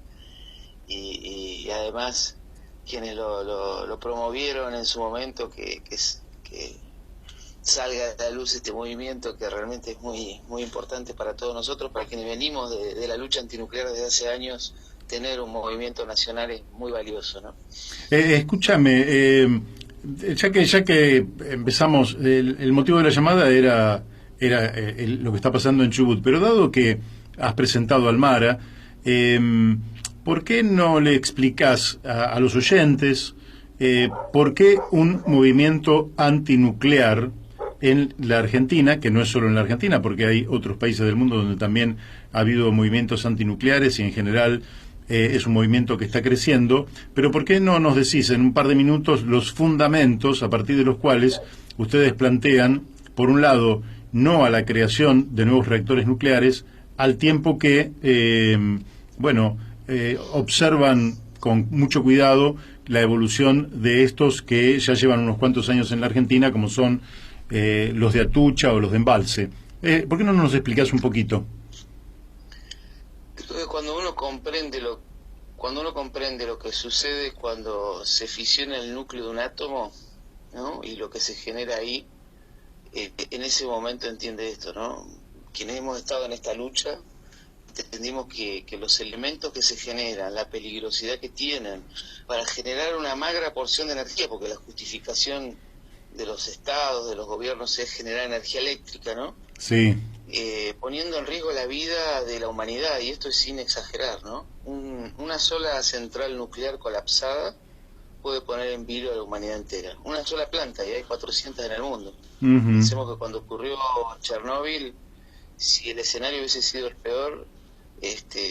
y además quienes lo promovieron en su momento, que salga a la luz este movimiento que realmente es muy muy importante para todos nosotros, para quienes venimos de la lucha antinuclear desde hace años. Tener un movimiento nacional es muy valioso, ¿no? Escúchame, ya que empezamos, el motivo de la llamada era lo que está pasando en Chubut, pero dado que has presentado al MARA, ¿por qué no le explicás a los oyentes por qué un movimiento antinuclear en la Argentina, que no es solo en la Argentina, porque hay otros países del mundo donde también ha habido movimientos antinucleares y en general es un movimiento que está creciendo, pero ¿por qué no nos decís en un par de minutos los fundamentos a partir de los cuales ustedes plantean, por un lado, no a la creación de nuevos reactores nucleares, al tiempo que, observan con mucho cuidado la evolución de estos que ya llevan unos cuantos años en la Argentina, como son los de Atucha o los de Embalse? ¿Por qué no nos explicás un poquito? Entonces, cuando uno comprende lo que sucede cuando se fisiona el núcleo de un átomo, ¿no? Y lo que se genera ahí, en ese momento entiende esto, ¿no? Quienes hemos estado en esta lucha entendimos que los elementos que se generan, la peligrosidad que tienen para generar una magra porción de energía, porque la justificación de los estados, de los gobiernos, es generar energía eléctrica, ¿no? Sí. Poniendo en riesgo la vida de la humanidad, y esto es sin exagerar, ¿no? Una sola central nuclear colapsada puede poner en vilo a la humanidad entera. Una sola planta, y hay 400 en el mundo. Pensemos que cuando ocurrió Chernóbil, si el escenario hubiese sido el peor,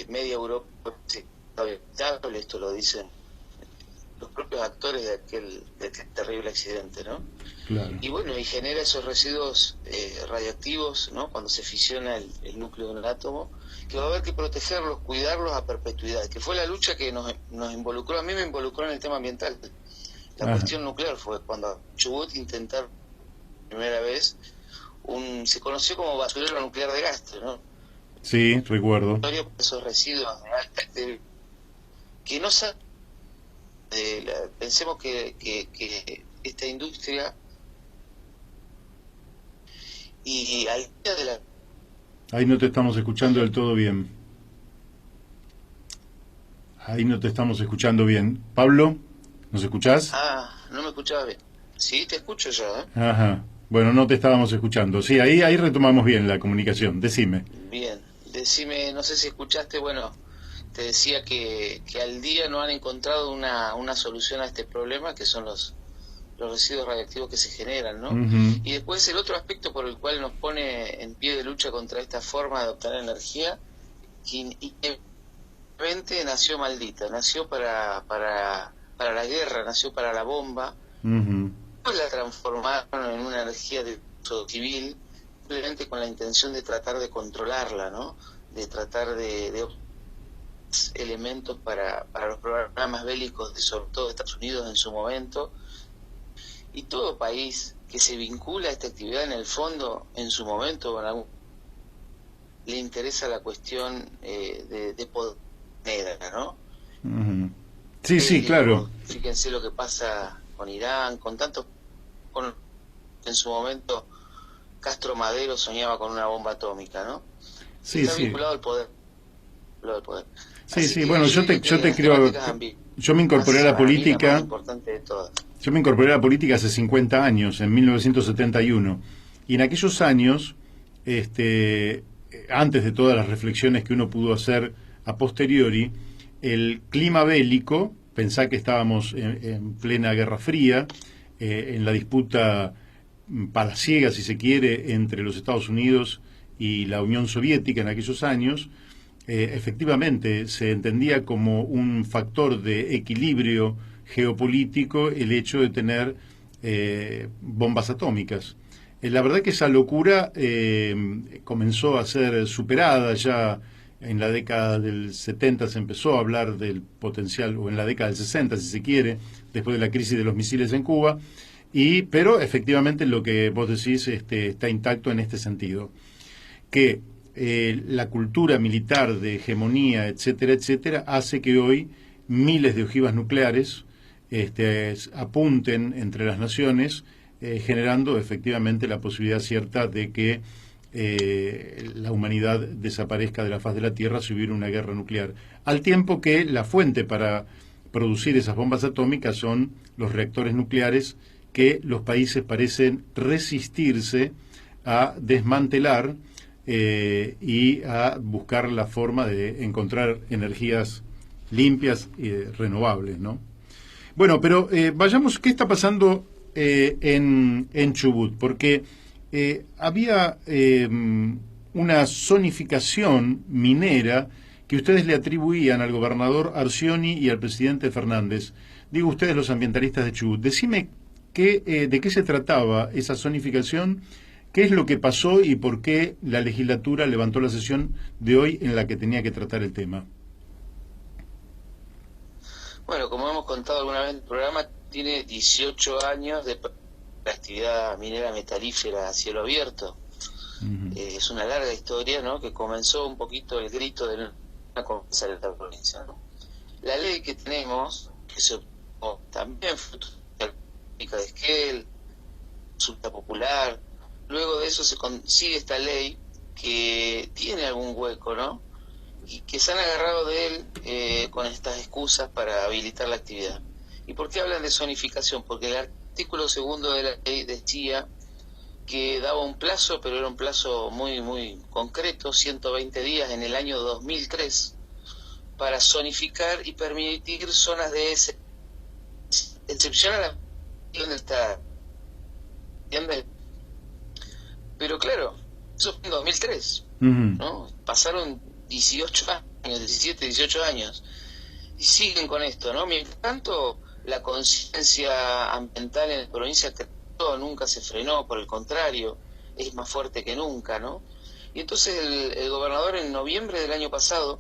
media Europa estaba habitable, esto lo dicen los propios actores de aquel terrible accidente, ¿no? Claro. Y bueno, y genera esos residuos radioactivos, ¿no? Cuando se fisiona el núcleo de un átomo, que va a haber que protegerlos, cuidarlos a perpetuidad, que fue la lucha que nos involucró. A mí me involucró en el tema ambiental. La cuestión nuclear fue cuando Chubut intentaron primera vez se conoció como basurero nuclear de Gastre, ¿no? Sí, recuerdo. Esos residuos de alta que no saben. Pensemos que esta industria y al día de la... Ahí no te estamos escuchando del todo bien. Ahí no te estamos escuchando bien. Pablo, ¿nos escuchás? No me escuchaba bien. Sí, te escucho ya, ¿eh? Ajá. Bueno, no te estábamos escuchando. Sí, ahí retomamos bien la comunicación. Decime. Bien. Decime, no sé si escuchaste, bueno, te decía que al día no han encontrado una solución a este problema, que son los residuos radiactivos que se generan, ¿no? Y después el otro aspecto por el cual nos pone en pie de lucha contra esta forma de obtener energía, que nació maldita, nació para la guerra, nació para la bomba, la transformaron en una energía de uso civil, simplemente con la intención de tratar de controlarla, ¿no? De tratar de elementos para los programas bélicos de sobre todo de Estados Unidos en su momento, Y todo país que se vincula a esta actividad en el fondo, en su momento, le interesa la cuestión de poder, ¿no? Ujú. Sí, sí, claro. Fíjense lo que pasa con Irán, en su momento Castro Madero soñaba con una bomba atómica, ¿no? Sí, Está sí. vinculado al poder. Sí, Así sí, que bueno, yo te las creo, temáticas yo me incorporé a la para mí la más política, importante de todas. yo me incorporé a la política hace 50 años, en 1971, y en aquellos años, antes de todas las reflexiones que uno pudo hacer a posteriori, el clima bélico, pensá que estábamos en plena Guerra Fría, en la disputa palaciega, si se quiere, entre los Estados Unidos y la Unión Soviética en aquellos años, efectivamente se entendía como un factor de equilibrio geopolítico el hecho de tener bombas atómicas. La verdad que esa locura comenzó a ser superada ya en la década del 70, se empezó a hablar del potencial, o en la década del 60 si se quiere, después de la crisis de los misiles en Cuba, pero efectivamente lo que vos decís está intacto en este sentido, que la cultura militar de hegemonía, etcétera, etcétera, hace que hoy miles de ojivas nucleares apunten entre las naciones, generando efectivamente la posibilidad cierta de que la humanidad desaparezca de la faz de la Tierra si hubiera una guerra nuclear. Al tiempo que la fuente para producir esas bombas atómicas son los reactores nucleares que los países parecen resistirse a desmantelar y a buscar la forma de encontrar energías limpias y renovables, ¿no? Bueno, pero vayamos, ¿qué está pasando en Chubut? Porque había una zonificación minera que ustedes le atribuían al gobernador Arcioni y al presidente Fernández. Digo ustedes, los ambientalistas de Chubut. Decime de qué se trataba esa zonificación, qué es lo que pasó y por qué la legislatura levantó la sesión de hoy en la que tenía que tratar el tema. Bueno, como hemos contado alguna vez en el programa, tiene 18 años de actividad minera metalífera a cielo abierto. Es una larga historia, ¿no?, que comenzó un poquito el grito de una conquista de la provincia, ¿no? La ley que tenemos, que se obtuvo también fruto de la política de Esquel, consulta popular, luego de eso se consigue esta ley que tiene algún hueco, ¿no?, y que se han agarrado de él con estas excusas para habilitar la actividad. ¿Y por qué hablan de zonificación? Porque el artículo segundo de la ley decía que daba un plazo, pero era un plazo muy, muy concreto, 120 días en el año 2003, para zonificar y permitir zonas de excepción a la donde está. ¿Entiendes? Pero claro, eso fue en 2003, ¿no? Pasaron 18 años, 17, 18 años, y siguen con esto, ¿no? Mientras tanto, la conciencia ambiental en la provincia nunca se frenó, por el contrario, es más fuerte que nunca, ¿no? Y entonces el gobernador en noviembre del año pasado,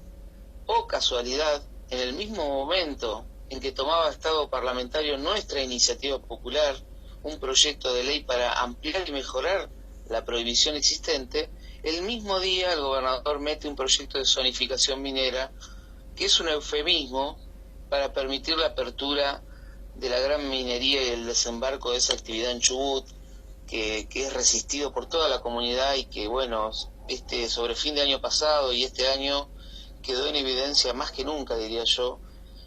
oh casualidad, en el mismo momento en que tomaba estado parlamentario nuestra iniciativa popular, un proyecto de ley para ampliar y mejorar la prohibición existente, el mismo día el gobernador mete un proyecto de zonificación minera, que es un eufemismo para permitir la apertura de la gran minería y el desembarco de esa actividad en Chubut, que es resistido por toda la comunidad y que, bueno, sobre fin de año pasado y este año quedó en evidencia más que nunca, diría yo,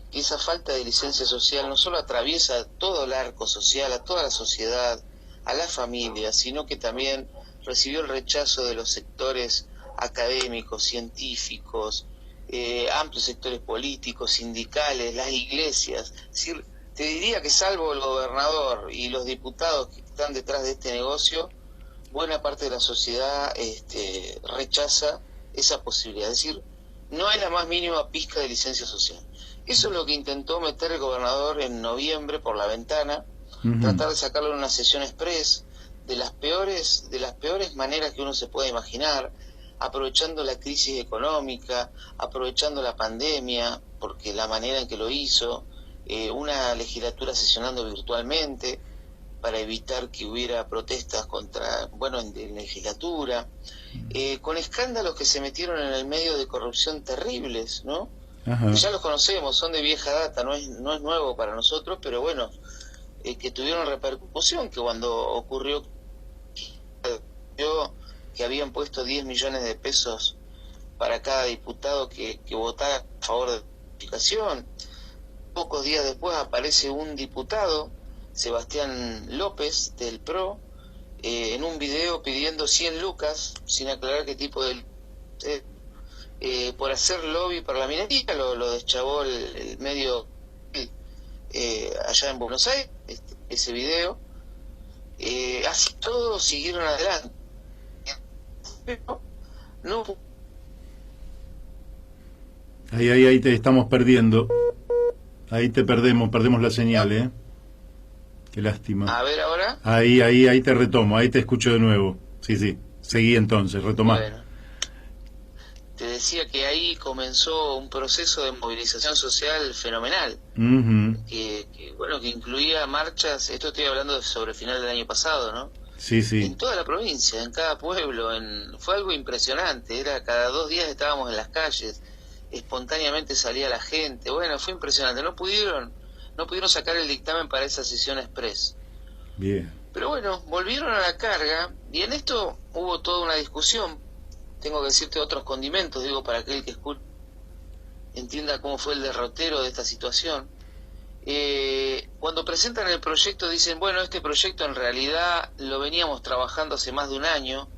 que esa falta de licencia social no solo atraviesa todo el arco social, a toda la sociedad, a la familia, sino que también recibió el rechazo de los sectores académicos, científicos, amplios sectores políticos, sindicales, las iglesias. Es decir, te diría que salvo el gobernador y los diputados que están detrás de este negocio, buena parte de la sociedad rechaza esa posibilidad. Es decir, no hay la más mínima pizca de licencia social. Eso es lo que intentó meter el gobernador en noviembre por la ventana, tratar de sacarlo en una sesión express, de las peores maneras que uno se puede imaginar, aprovechando la crisis económica, aprovechando la pandemia, porque la manera en que lo hizo, una legislatura sesionando virtualmente, para evitar que hubiera protestas contra, bueno, en legislatura, con escándalos que se metieron en el medio de corrupción terribles, ¿no? Ajá. Que ya los conocemos, son de vieja data, no es nuevo para nosotros, pero bueno, que tuvieron repercusión, que cuando ocurrió que habían puesto 10 millones de pesos para cada diputado que votara a favor de la modificación. Pocos días después aparece un diputado, Sebastián López, del PRO, en un video pidiendo 100 lucas, sin aclarar qué tipo de... por hacer lobby para la minería. Lo deschavó el medio allá en Buenos Aires, ese video. Así todos siguieron adelante. Pero no... Ahí te estamos perdiendo. Ahí te perdemos la señal, ¿eh? Qué lástima. A ver ahora. Ahí te retomo, ahí te escucho de nuevo. Sí, seguí entonces, retomá. Bueno, te decía que ahí comenzó un proceso de movilización social fenomenal, bueno, que incluía marchas, esto estoy hablando sobre el final del año pasado, ¿no? Sí. En toda la provincia, en cada pueblo, fue algo impresionante, era cada 2 días estábamos en las calles, espontáneamente salía la gente, bueno, fue impresionante, no pudieron sacar el dictamen para esa sesión express. Bien. Pero bueno, volvieron a la carga, y en esto hubo toda una discusión, tengo que decirte otros condimentos, digo, para aquel que escuche, entienda cómo fue el derrotero de esta situación. Cuando presentan el proyecto dicen, bueno, este proyecto en realidad lo veníamos trabajando hace más de un año,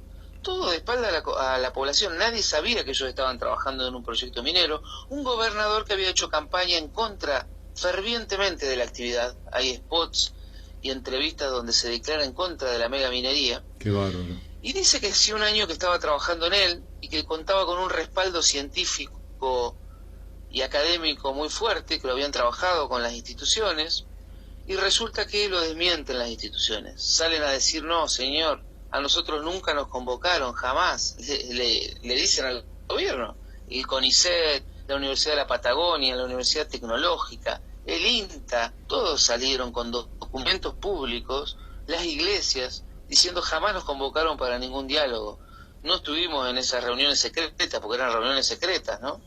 todo de espalda a la población, nadie sabía que ellos estaban trabajando en un proyecto minero, un gobernador que había hecho campaña en contra fervientemente de la actividad, hay spots y entrevistas donde se declara en contra de la mega minería. Qué bárbaro. Y dice que hacía un año que estaba trabajando en él y que contaba con un respaldo científico y académico muy fuerte, que lo habían trabajado con las instituciones, y resulta que lo desmienten las instituciones. Salen a decir, no, señor, a nosotros nunca nos convocaron, jamás, le dicen al gobierno. Y el CONICET, la Universidad de la Patagonia, la Universidad Tecnológica, el INTA, todos salieron con documentos públicos, las iglesias, diciendo jamás nos convocaron para ningún diálogo. No estuvimos en esas reuniones secretas, porque eran reuniones secretas, ¿no?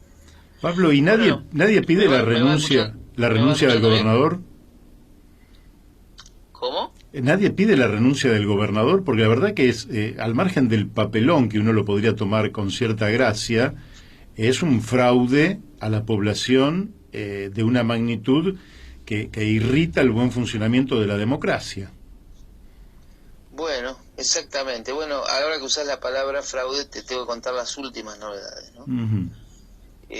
Pablo, ¿y nadie pide la renuncia del gobernador? ¿Cómo? ¿Nadie pide la renuncia del gobernador? Porque la verdad que es, al margen del papelón, que uno lo podría tomar con cierta gracia, es un fraude a la población de una magnitud que irrita el buen funcionamiento de la democracia. Bueno, exactamente. Bueno, ahora que usás la palabra fraude, te tengo que contar las últimas novedades, ¿no?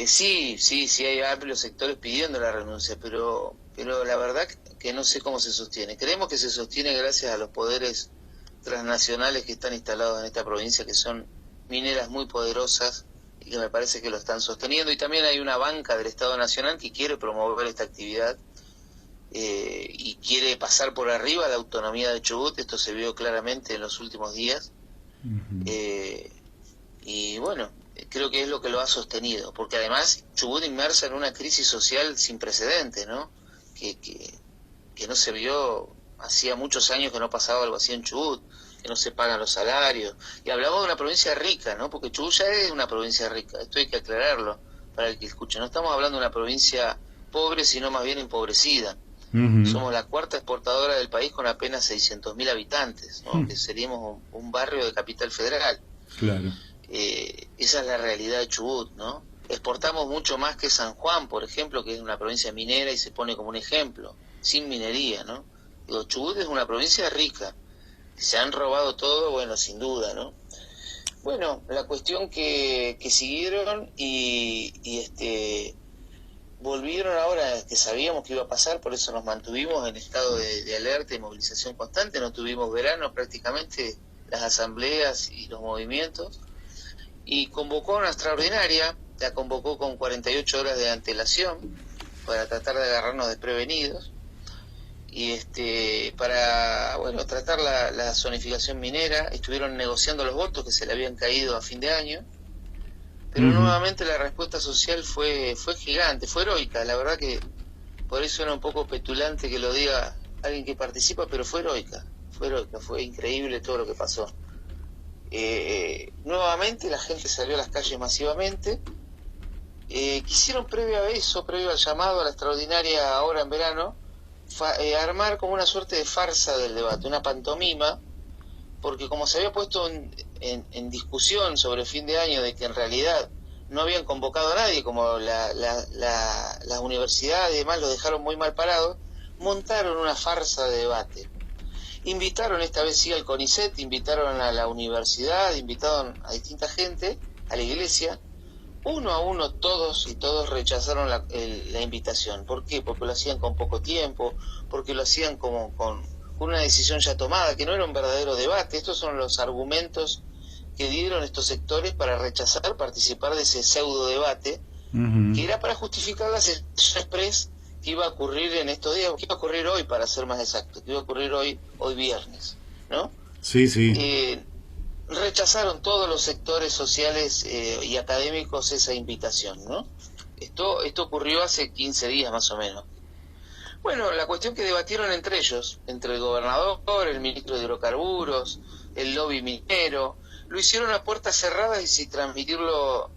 Sí, hay amplios sectores pidiendo la renuncia, pero la verdad que no sé cómo se sostiene. Creemos que se sostiene gracias a los poderes transnacionales que están instalados en esta provincia, que son mineras muy poderosas y que me parece que lo están sosteniendo. Y también hay una banca del Estado Nacional que quiere promover esta actividad y quiere pasar por arriba la autonomía de Chubut. Esto se vio claramente en los últimos días. Y bueno, creo que es lo que lo ha sostenido, porque además Chubut inmersa en una crisis social sin precedentes, ¿no? Que no se vio, hacía muchos años que no pasaba algo así en Chubut, que no se pagan los salarios, y hablamos de una provincia rica, ¿no? Porque Chubut ya es una provincia rica, esto hay que aclararlo para el que escuche, no estamos hablando de una provincia pobre, sino más bien empobrecida. Somos la cuarta exportadora del país con apenas 600.000 habitantes, ¿no? Que seríamos un barrio de Capital Federal. Claro. Esa es la realidad de Chubut, ¿no? Exportamos mucho más que San Juan, por ejemplo, que es una provincia minera y se pone como un ejemplo, sin minería, ¿no? Digo, Chubut es una provincia rica, se han robado todo, bueno, sin duda, ¿no? Bueno, la cuestión que siguieron y volvieron ahora, que sabíamos que iba a pasar, por eso nos mantuvimos en estado de alerta y movilización constante, no tuvimos verano prácticamente, las asambleas y los movimientos, y convocó una extraordinaria, la convocó con 48 horas de antelación para tratar de agarrarnos desprevenidos y para tratar la zonificación minera. Estuvieron negociando los votos que se le habían caído a fin de año, pero nuevamente la respuesta social fue gigante, fue heroica. La verdad que por eso era un poco petulante que lo diga alguien que participa, pero fue heroica, fue increíble todo lo que pasó. Nuevamente la gente salió a las calles masivamente. Quisieron previo a eso, previo al llamado a la extraordinaria ahora en verano, armar como una suerte de farsa del debate, una pantomima, porque como se había puesto en discusión sobre el fin de año de que en realidad no habían convocado a nadie, como las universidades y demás lo dejaron muy mal parado, montaron una farsa de debate. Invitaron esta vez sí al CONICET, invitaron a la universidad, invitaron a distinta gente, a la iglesia. Uno a uno todos rechazaron la invitación. ¿Por qué? Porque lo hacían con poco tiempo, porque lo hacían como con una decisión ya tomada, que no era un verdadero debate. Estos son los argumentos que dieron estos sectores para rechazar participar de ese pseudo debate, que era para justificar la sesión express que iba a ocurrir en estos días, que iba a ocurrir hoy, para ser más exacto, que iba a ocurrir hoy viernes, ¿no? Sí, sí. Rechazaron todos los sectores sociales y académicos esa invitación, ¿no? Esto ocurrió hace 15 días más o menos. Bueno, la cuestión que debatieron entre ellos, entre el gobernador, el ministro de Hidrocarburos, el lobby minero, lo hicieron a puertas cerradas y sin transmitirlo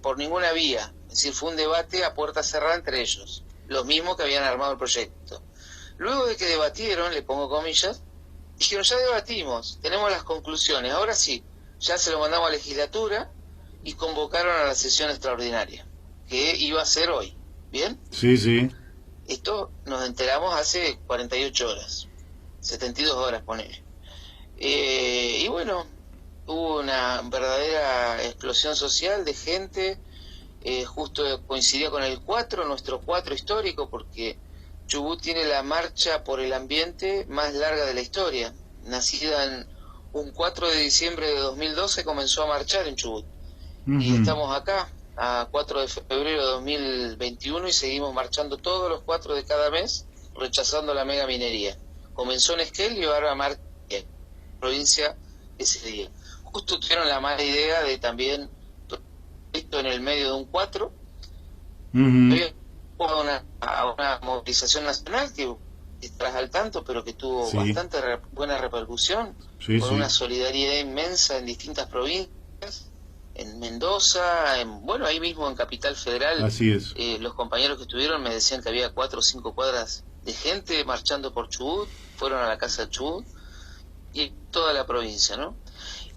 por ninguna vía. Es decir, fue un debate a puertas cerradas entre ellos, los mismos que habían armado el proyecto. Luego de que debatieron, le pongo comillas, dijeron, ya debatimos, tenemos las conclusiones, ahora sí, ya se lo mandamos a la legislatura y convocaron a la sesión extraordinaria, que iba a ser hoy, ¿bien? Sí, sí. Esto nos enteramos hace 48 horas, 72 horas, ponele. Y bueno, hubo una verdadera explosión social de gente, justo coincidía con el 4, nuestro 4 histórico, porque Chubut tiene la marcha por el ambiente más larga de la historia. Nacida en un 4 de diciembre de 2012 comenzó a marchar en Chubut. Y estamos acá, a 4 de febrero de 2021, y seguimos marchando todos los 4 de cada mes, rechazando la mega minería. Comenzó en Esquel y ahora marcha en provincia ese día. Justo tuvieron la mala idea de también, esto en el medio de un 4, una movilización nacional que estás al tanto, pero que tuvo bastante buena repercusión, con una solidaridad inmensa en distintas provincias, en Mendoza, bueno, ahí mismo en Capital Federal. Así es. Los compañeros que estuvieron me decían que había 4 o 5 cuadras de gente marchando por Chubut, fueron a la casa de Chubut, y toda la provincia, ¿no?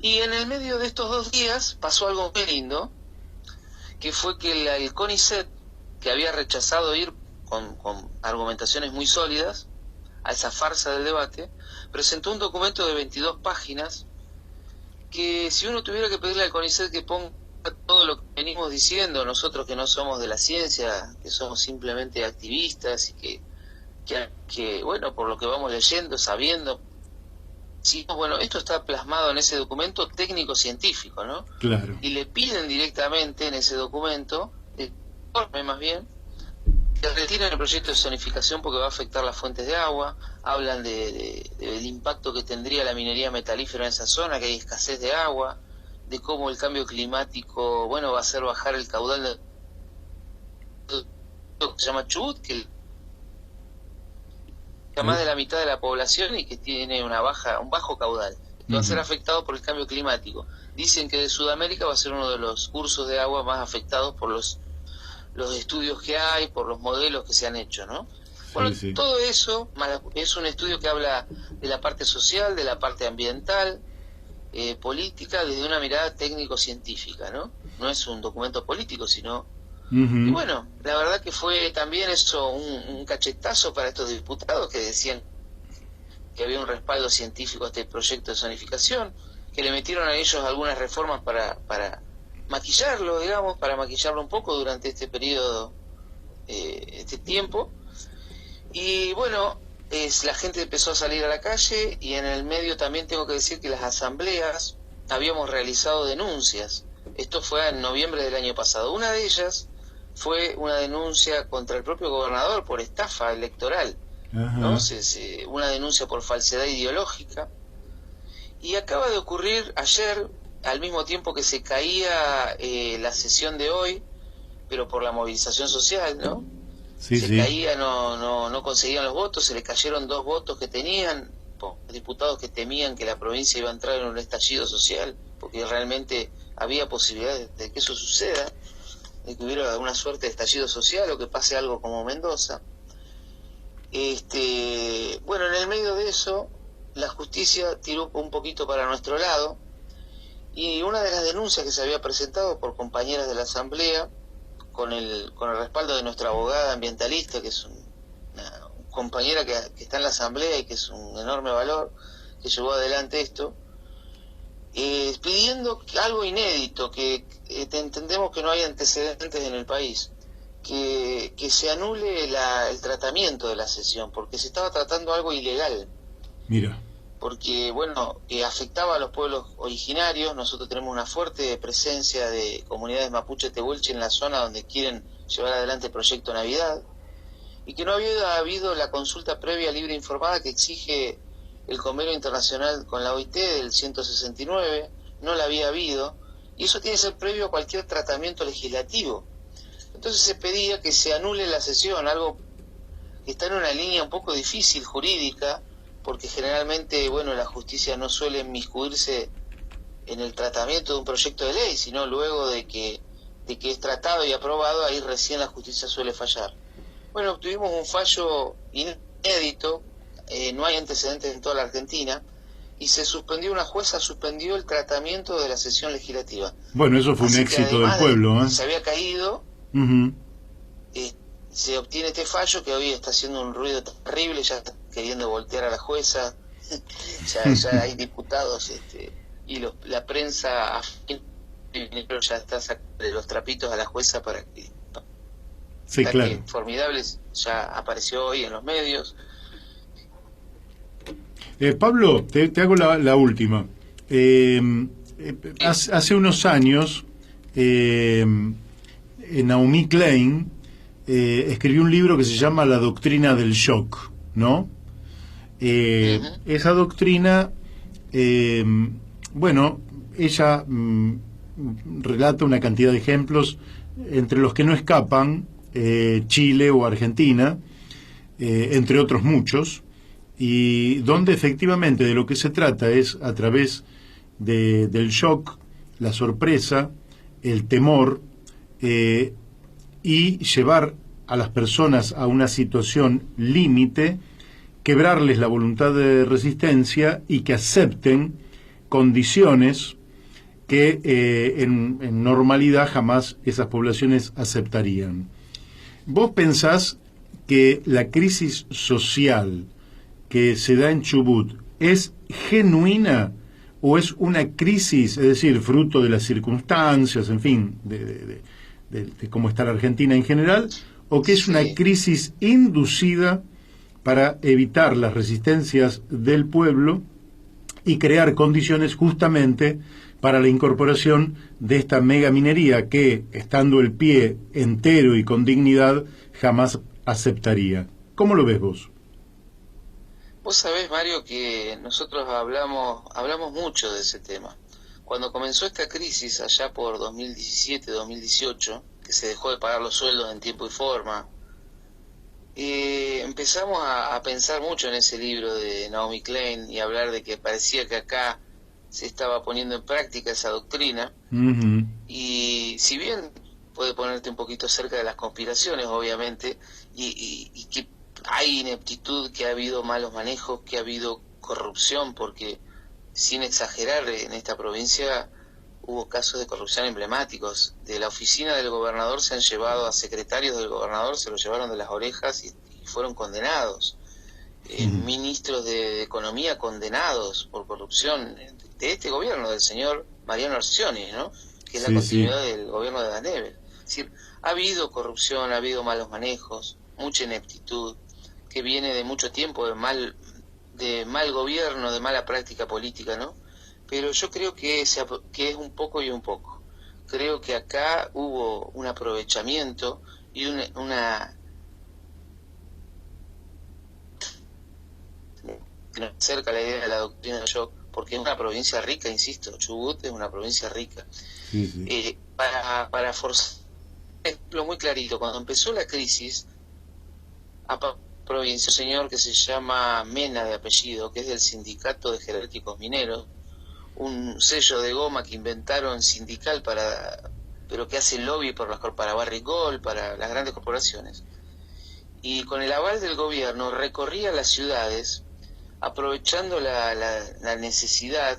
Y en el medio de estos 2 días pasó algo muy lindo, que fue que el CONICET, que había rechazado ir con argumentaciones muy sólidas a esa farsa del debate, presentó un documento de 22 páginas que, si uno tuviera que pedirle al CONICET que ponga todo lo que venimos diciendo, nosotros que no somos de la ciencia, que somos simplemente activistas y que bueno, por lo que vamos leyendo, sabiendo, sí, bueno, esto está plasmado en ese documento técnico-científico, ¿no? Claro. Y le piden directamente en ese documento, más bien, que retiren el proyecto de zonificación porque va a afectar las fuentes de agua. Hablan del impacto que tendría la minería metalífera en esa zona, que hay escasez de agua, de cómo el cambio climático, bueno, va a hacer bajar el caudal de lo que se llama Chubut, que más de la mitad de la población y que tiene un bajo caudal, que va a ser afectado por el cambio climático. Dicen que de Sudamérica va a ser uno de los cursos de agua más afectados por los estudios que hay, por los modelos que se han hecho, ¿no? Bueno, todo eso es un estudio que habla de la parte social, de la parte ambiental, política, desde una mirada técnico-científica, ¿no? No es un documento político, sino... Y bueno, la verdad que fue también eso un cachetazo para estos diputados que decían que había un respaldo científico a este proyecto de zonificación, que le metieron a ellos algunas reformas para maquillarlo, digamos, para maquillarlo un poco durante este periodo, este tiempo. Y bueno, la gente empezó a salir a la calle, y en el medio también tengo que decir que las asambleas habíamos realizado denuncias. Esto fue en noviembre del año pasado. Una de ellas fue una denuncia contra el propio gobernador por estafa electoral, ¿no? Una denuncia por falsedad ideológica. Y acaba de ocurrir ayer, al mismo tiempo que se caía la sesión de hoy, pero por la movilización social, ¿no? Sí, se sí. caía, no conseguían los votos, se le cayeron 2 votos que tenían, diputados que temían que la provincia iba a entrar en un estallido social, porque realmente había posibilidades de que eso suceda, de que hubiera alguna suerte de estallido social o que pase algo como Mendoza. Bueno, en el medio de eso, la justicia tiró un poquito para nuestro lado, y una de las denuncias que se había presentado por compañeras de la Asamblea, con el respaldo de nuestra abogada ambientalista, que es una compañera que está en la Asamblea y que es un enorme valor, que llevó adelante esto, pidiendo algo inédito, que entendemos que no hay antecedentes en el país, que se anule el tratamiento de la sesión, porque se estaba tratando algo ilegal. Mira. Porque, bueno, afectaba a los pueblos originarios. Nosotros tenemos una fuerte presencia de comunidades mapuche tehuelche en la zona donde quieren llevar adelante el proyecto Navidad, y que no había habido la consulta previa, libre e informada que exige el convenio internacional con la OIT del 169, no la había habido, y eso tiene que ser previo a cualquier tratamiento legislativo. Entonces se pedía que se anule la sesión, algo que está en una línea un poco difícil jurídica, porque generalmente, bueno, la justicia no suele inmiscuirse en el tratamiento de un proyecto de ley, sino luego de que es tratado y aprobado, ahí recién la justicia suele fallar. Bueno, obtuvimos un fallo inédito, no hay antecedentes en toda la Argentina, y una jueza suspendió el tratamiento de la sesión legislativa. Bueno, eso fue un Así que éxito del además pueblo, ¿eh? se había caído, Uh-huh. se obtiene este fallo que hoy está haciendo un ruido terrible, ya está queriendo voltear a la jueza, ya hay diputados, y la prensa ya está sacando los trapitos a la jueza para que... Sí, claro. Que formidable, ya apareció hoy en los medios. Pablo, te hago la última. Hace unos años, Naomi Klein escribió un libro que se llama La doctrina del shock, ¿no? Esa doctrina, bueno, ella relata una cantidad de ejemplos, entre los que no escapan Chile o Argentina, entre otros muchos, y donde efectivamente de lo que se trata es, a través del shock, la sorpresa, el temor, y llevar a las personas a una situación límite, quebrarles la voluntad de resistencia y que acepten condiciones que en normalidad jamás esas poblaciones aceptarían. ¿Vos pensás que la crisis social que se da en Chubut es genuina o es una crisis, es decir, fruto de las circunstancias, en fin, de cómo está la Argentina en general, o que es una crisis inducida para evitar las resistencias del pueblo y crear condiciones justamente para la incorporación de esta megaminería que, estando el pie entero y con dignidad, jamás aceptaría? ¿Cómo lo ves vos? Vos sabés, Mario, que nosotros hablamos mucho de ese tema. Cuando comenzó esta crisis, allá por 2017-2018, que se dejó de pagar los sueldos en tiempo y forma, empezamos a pensar mucho en ese libro de Naomi Klein y hablar de que parecía que acá se estaba poniendo en práctica esa doctrina. Uh-huh. Y si bien puede ponerte un poquito cerca de las conspiraciones, obviamente, y que hay ineptitud, que ha habido malos manejos, que ha habido corrupción, porque sin exagerar, en esta provincia hubo casos de corrupción emblemáticos. De la oficina del gobernador se han llevado a secretarios del gobernador, se los llevaron de las orejas y fueron condenados. Ministros de Economía condenados por corrupción de este gobierno, del señor Mariano Arcioni, ¿no? Que es la continuidad del gobierno de Danebel. Es decir, ha habido corrupción, ha habido malos manejos, mucha ineptitud, que viene de mucho tiempo de mal gobierno, de mala práctica política, ¿no? Pero yo creo que es un poco y un poco. Creo que acá hubo un aprovechamiento y una cerca la idea de la doctrina del shock, porque es una provincia rica, insisto, Chubut es una provincia rica. Sí. Para forzar un ejemplo muy clarito, cuando empezó la crisis, provincia, un señor que se llama Mena de apellido, que es del Sindicato de Jerárquicos Mineros, un sello de goma que inventaron sindical pero que hace lobby para Barrick Gold, para las grandes corporaciones. Y con el aval del gobierno recorría las ciudades aprovechando la necesidad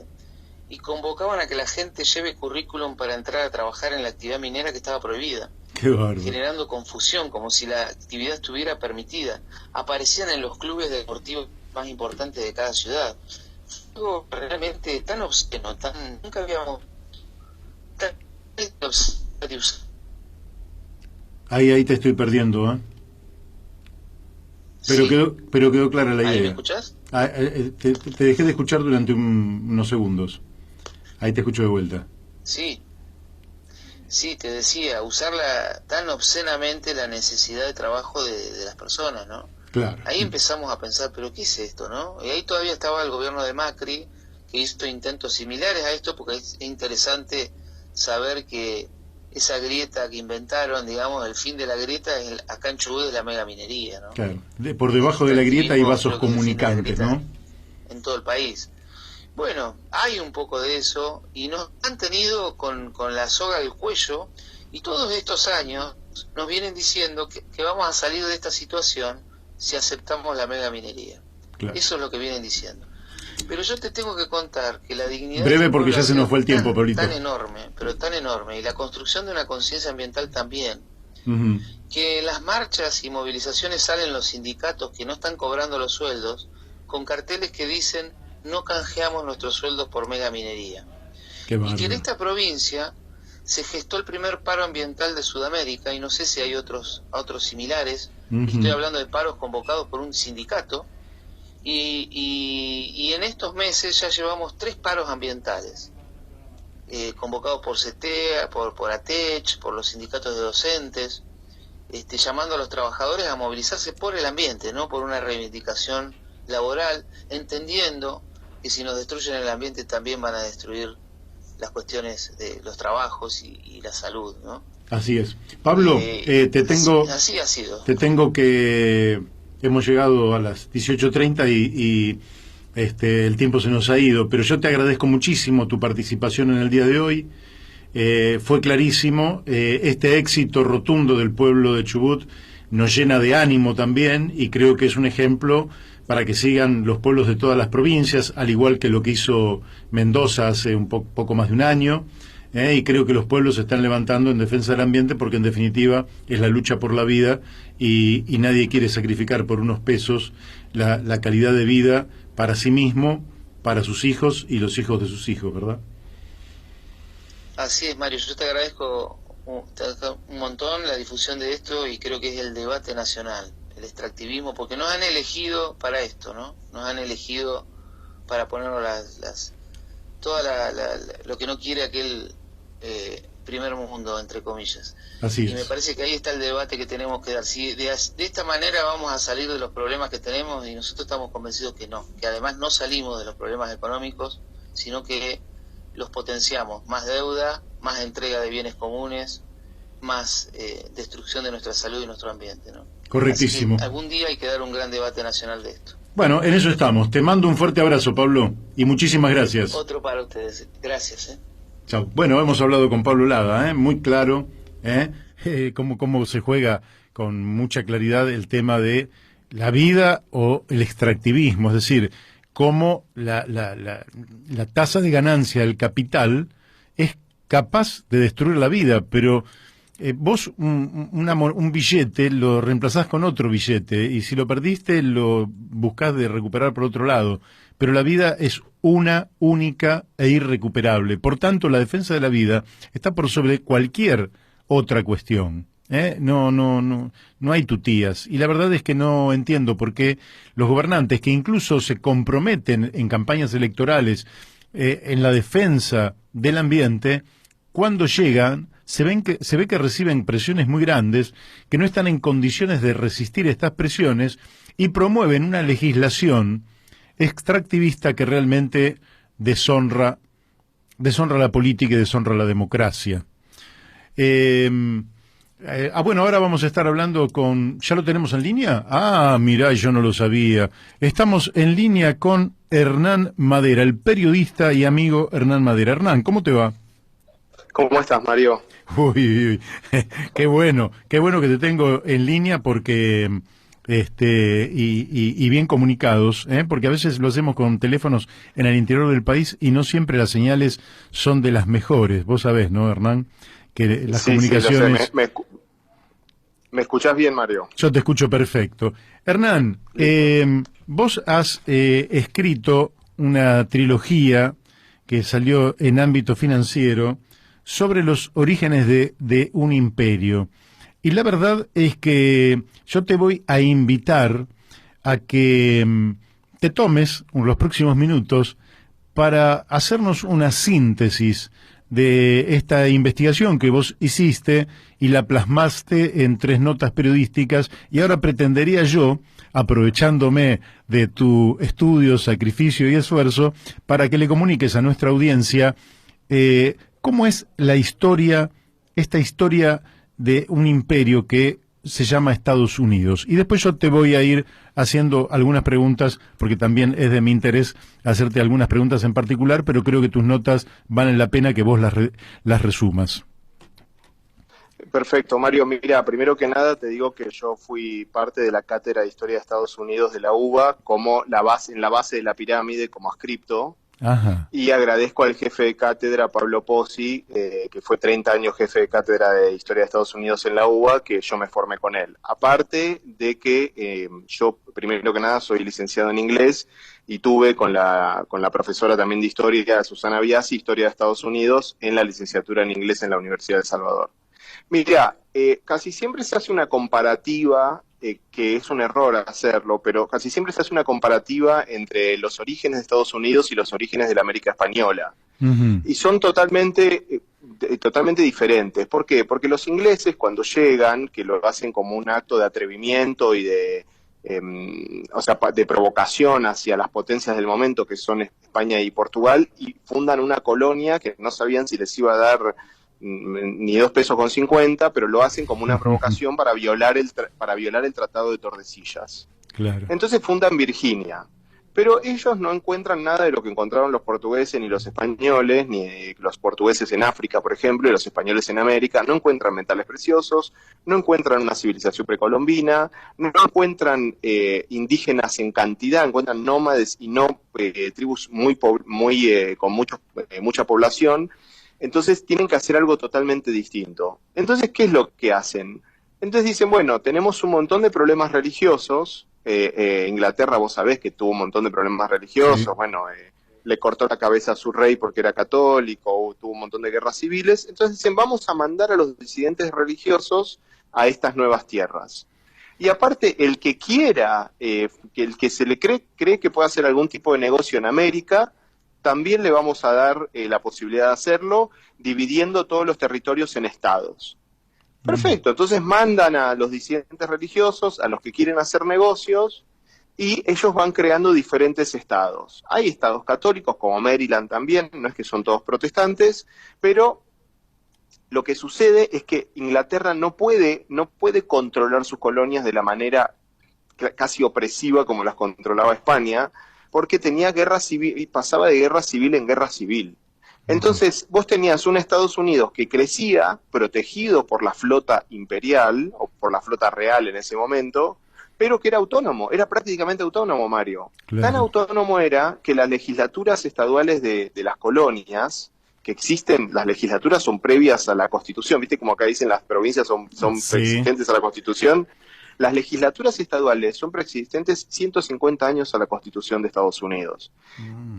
y convocaban a que la gente lleve currículum para entrar a trabajar en la actividad minera que estaba prohibida. Qué bárbaro. Generando confusión, como si la actividad estuviera permitida. Aparecían en los clubes deportivos más importantes de cada ciudad. Algo realmente tan obsceno, nunca habíamos Ahí te estoy perdiendo, ¿eh? Pero, sí. pero quedó clara la idea. ¿Ahí me escuchás? Te dejé de escuchar durante unos segundos. Ahí te escucho de vuelta. Sí, te decía, usarla tan obscenamente la necesidad de trabajo de las personas, ¿no? Claro. Ahí empezamos a pensar, pero ¿qué es esto, no? Y ahí todavía estaba el gobierno de Macri, que hizo intentos similares a esto, porque es interesante saber que esa grieta que inventaron, digamos, el fin de la grieta es acá en Chubut de la mega minería, ¿no? Claro. Por debajo de la grieta hay vasos comunicantes, ¿no? En todo el país. Bueno, hay un poco de eso y nos han tenido con la soga al cuello y todos estos años nos vienen diciendo que vamos a salir de esta situación si aceptamos la mega minería. Claro. Eso es lo que vienen diciendo. Pero yo te tengo que contar que la dignidad... Breve porque ya se nos fue el tiempo, Pablito. Tan enorme, pero tan enorme, y la construcción de una conciencia ambiental también, que en las marchas y movilizaciones salen los sindicatos que no están cobrando los sueldos con carteles que dicen no canjeamos nuestros sueldos por mega minería. Y que en esta provincia se gestó el primer paro ambiental de Sudamérica, y no sé si hay otros similares. Estoy hablando de paros convocados por un sindicato, y en estos meses ya llevamos 3 paros ambientales, convocados por CETEA, por ATECH, por los sindicatos de docentes, llamando a los trabajadores a movilizarse por el ambiente, no por una reivindicación laboral, entendiendo que si nos destruyen el ambiente también van a destruir las cuestiones de los trabajos y la salud, ¿no? Así es. Pablo, así ha sido. Te tengo que... Hemos llegado a las 18:30 y el tiempo se nos ha ido, pero yo te agradezco muchísimo tu participación en el día de hoy. Fue clarísimo. Este éxito rotundo del pueblo de Chubut nos llena de ánimo también, y creo que es un ejemplo para que sigan los pueblos de todas las provincias, al igual que lo que hizo Mendoza hace un poco más de un año, y creo que los pueblos se están levantando en defensa del ambiente, porque en definitiva es la lucha por la vida, y nadie quiere sacrificar por unos pesos la calidad de vida para sí mismo, para sus hijos y los hijos de sus hijos, ¿verdad? Así es, Mario, yo te agradezco un montón la difusión de esto, y creo que es el debate nacional, el extractivismo, porque nos han elegido para esto, ¿no? Nos han elegido para ponernos lo que no quiere aquel primer mundo, entre comillas. Así es. Y me parece que ahí está el debate que tenemos que dar. Si de esta manera vamos a salir de los problemas que tenemos, y nosotros estamos convencidos que no, que además no salimos de los problemas económicos, sino que los potenciamos. Más deuda, más entrega de bienes comunes, más destrucción de nuestra salud y nuestro ambiente, ¿no? Correctísimo. Algún día hay que dar un gran debate nacional de esto. Bueno, en eso estamos. Te mando un fuerte abrazo, Pablo, y muchísimas gracias. Otro para ustedes. Gracias. Chao. Bueno, hemos hablado con Pablo Lada, muy claro, cómo se juega con mucha claridad el tema de la vida o el extractivismo, es decir, cómo la tasa de ganancia del capital es capaz de destruir la vida, pero vos un billete lo reemplazás con otro billete, y si lo perdiste lo buscás de recuperar por otro lado, pero la vida es una, única e irrecuperable. Por tanto, la defensa de la vida está por sobre cualquier otra cuestión. No hay tutías, y la verdad es que no entiendo por qué los gobernantes, que incluso se comprometen en campañas electorales en la defensa del ambiente, cuando llegan se ve que reciben presiones muy grandes, que no están en condiciones de resistir estas presiones, y promueven una legislación extractivista que realmente deshonra la política y deshonra la democracia. Bueno, ahora vamos a estar hablando con... ¿Ya lo tenemos en línea? Ah, mirá, yo no lo sabía. Estamos en línea con Hernán Madera, el periodista y amigo Hernán Madera. Hernán, ¿cómo te va? ¿Cómo estás, Mario? Uy, qué bueno que te tengo en línea porque... y bien comunicados, porque a veces lo hacemos con teléfonos en el interior del país y no siempre las señales son de las mejores. Vos sabés, ¿no, Hernán? Que las comunicaciones... Sí, ¿Me escuchás bien, Mario? Yo te escucho perfecto. Hernán, vos has escrito una trilogía que salió en ámbito financiero sobre los orígenes de un imperio. Y la verdad es que yo te voy a invitar a que te tomes los próximos minutos para hacernos una síntesis de esta investigación que vos hiciste y la plasmaste en 3 notas periodísticas, y ahora pretendería yo, aprovechándome de tu estudio, sacrificio y esfuerzo, para que le comuniques a nuestra audiencia cómo es la historia, esta historia de un imperio que se llama Estados Unidos. Y después yo te voy a ir haciendo algunas preguntas, porque también es de mi interés hacerte algunas preguntas en particular, pero creo que tus notas valen la pena que vos las resumas. Perfecto, Mario. Mira, primero que nada te digo que yo fui parte de la cátedra de Historia de Estados Unidos de la UBA como en la base de la pirámide como adscripto. Ajá. Y agradezco al jefe de cátedra, Pablo Pozzi, que fue 30 años jefe de cátedra de Historia de Estados Unidos en la UBA, que yo me formé con él. Aparte de que yo, primero que nada, soy licenciado en inglés y tuve con la profesora también de Historia, Susana Biasi, Historia de Estados Unidos, en la licenciatura en inglés en la Universidad de El Salvador. Mira, casi siempre se hace una comparativa, que es un error hacerlo, pero casi siempre se hace una comparativa entre los orígenes de Estados Unidos y los orígenes de la América Española. Uh-huh. Y son totalmente diferentes. ¿Por qué? Porque los ingleses cuando llegan, que lo hacen como un acto de atrevimiento y de provocación hacia las potencias del momento, que son España y Portugal, y fundan una colonia que no sabían si les iba a dar ni 2 pesos con 50, pero lo hacen como una provocación para violar el Tratado de Tordesillas. Claro. Entonces fundan Virginia, pero ellos no encuentran nada de lo que encontraron los portugueses ni los españoles, ni los portugueses en África, por ejemplo, y los españoles en América. No encuentran metales preciosos, no encuentran una civilización precolombina, no encuentran indígenas en cantidad, encuentran nómades y no tribus con mucha población. Entonces tienen que hacer algo totalmente distinto. Entonces, ¿qué es lo que hacen? Entonces dicen, bueno, tenemos un montón de problemas religiosos. Inglaterra, vos sabés que tuvo un montón de problemas religiosos. Sí. Bueno, le cortó la cabeza a su rey porque era católico, tuvo un montón de guerras civiles. Entonces dicen, vamos a mandar a los disidentes religiosos a estas nuevas tierras. Y aparte, el que quiera, el que se le cree que puede hacer algún tipo de negocio en América, también le vamos a dar la posibilidad de hacerlo, dividiendo todos los territorios en estados. Perfecto, entonces mandan a los disidentes religiosos, a los que quieren hacer negocios, y ellos van creando diferentes estados. Hay estados católicos, como Maryland también, no es que son todos protestantes, pero lo que sucede es que Inglaterra no puede controlar sus colonias de la manera casi opresiva como las controlaba España, porque tenía guerra civil y pasaba de guerra civil en guerra civil. Entonces, vos tenías un Estados Unidos que crecía, protegido por la flota imperial, o por la flota real en ese momento, pero que era autónomo, era prácticamente autónomo, Mario. Claro. Tan autónomo era que las legislaturas estaduales de las colonias, que existen, las legislaturas son previas a la Constitución, ¿viste? Como acá dicen, las provincias son sí. Preexistentes a la Constitución. Las legislaturas estaduales son preexistentes 150 años a la Constitución de Estados Unidos.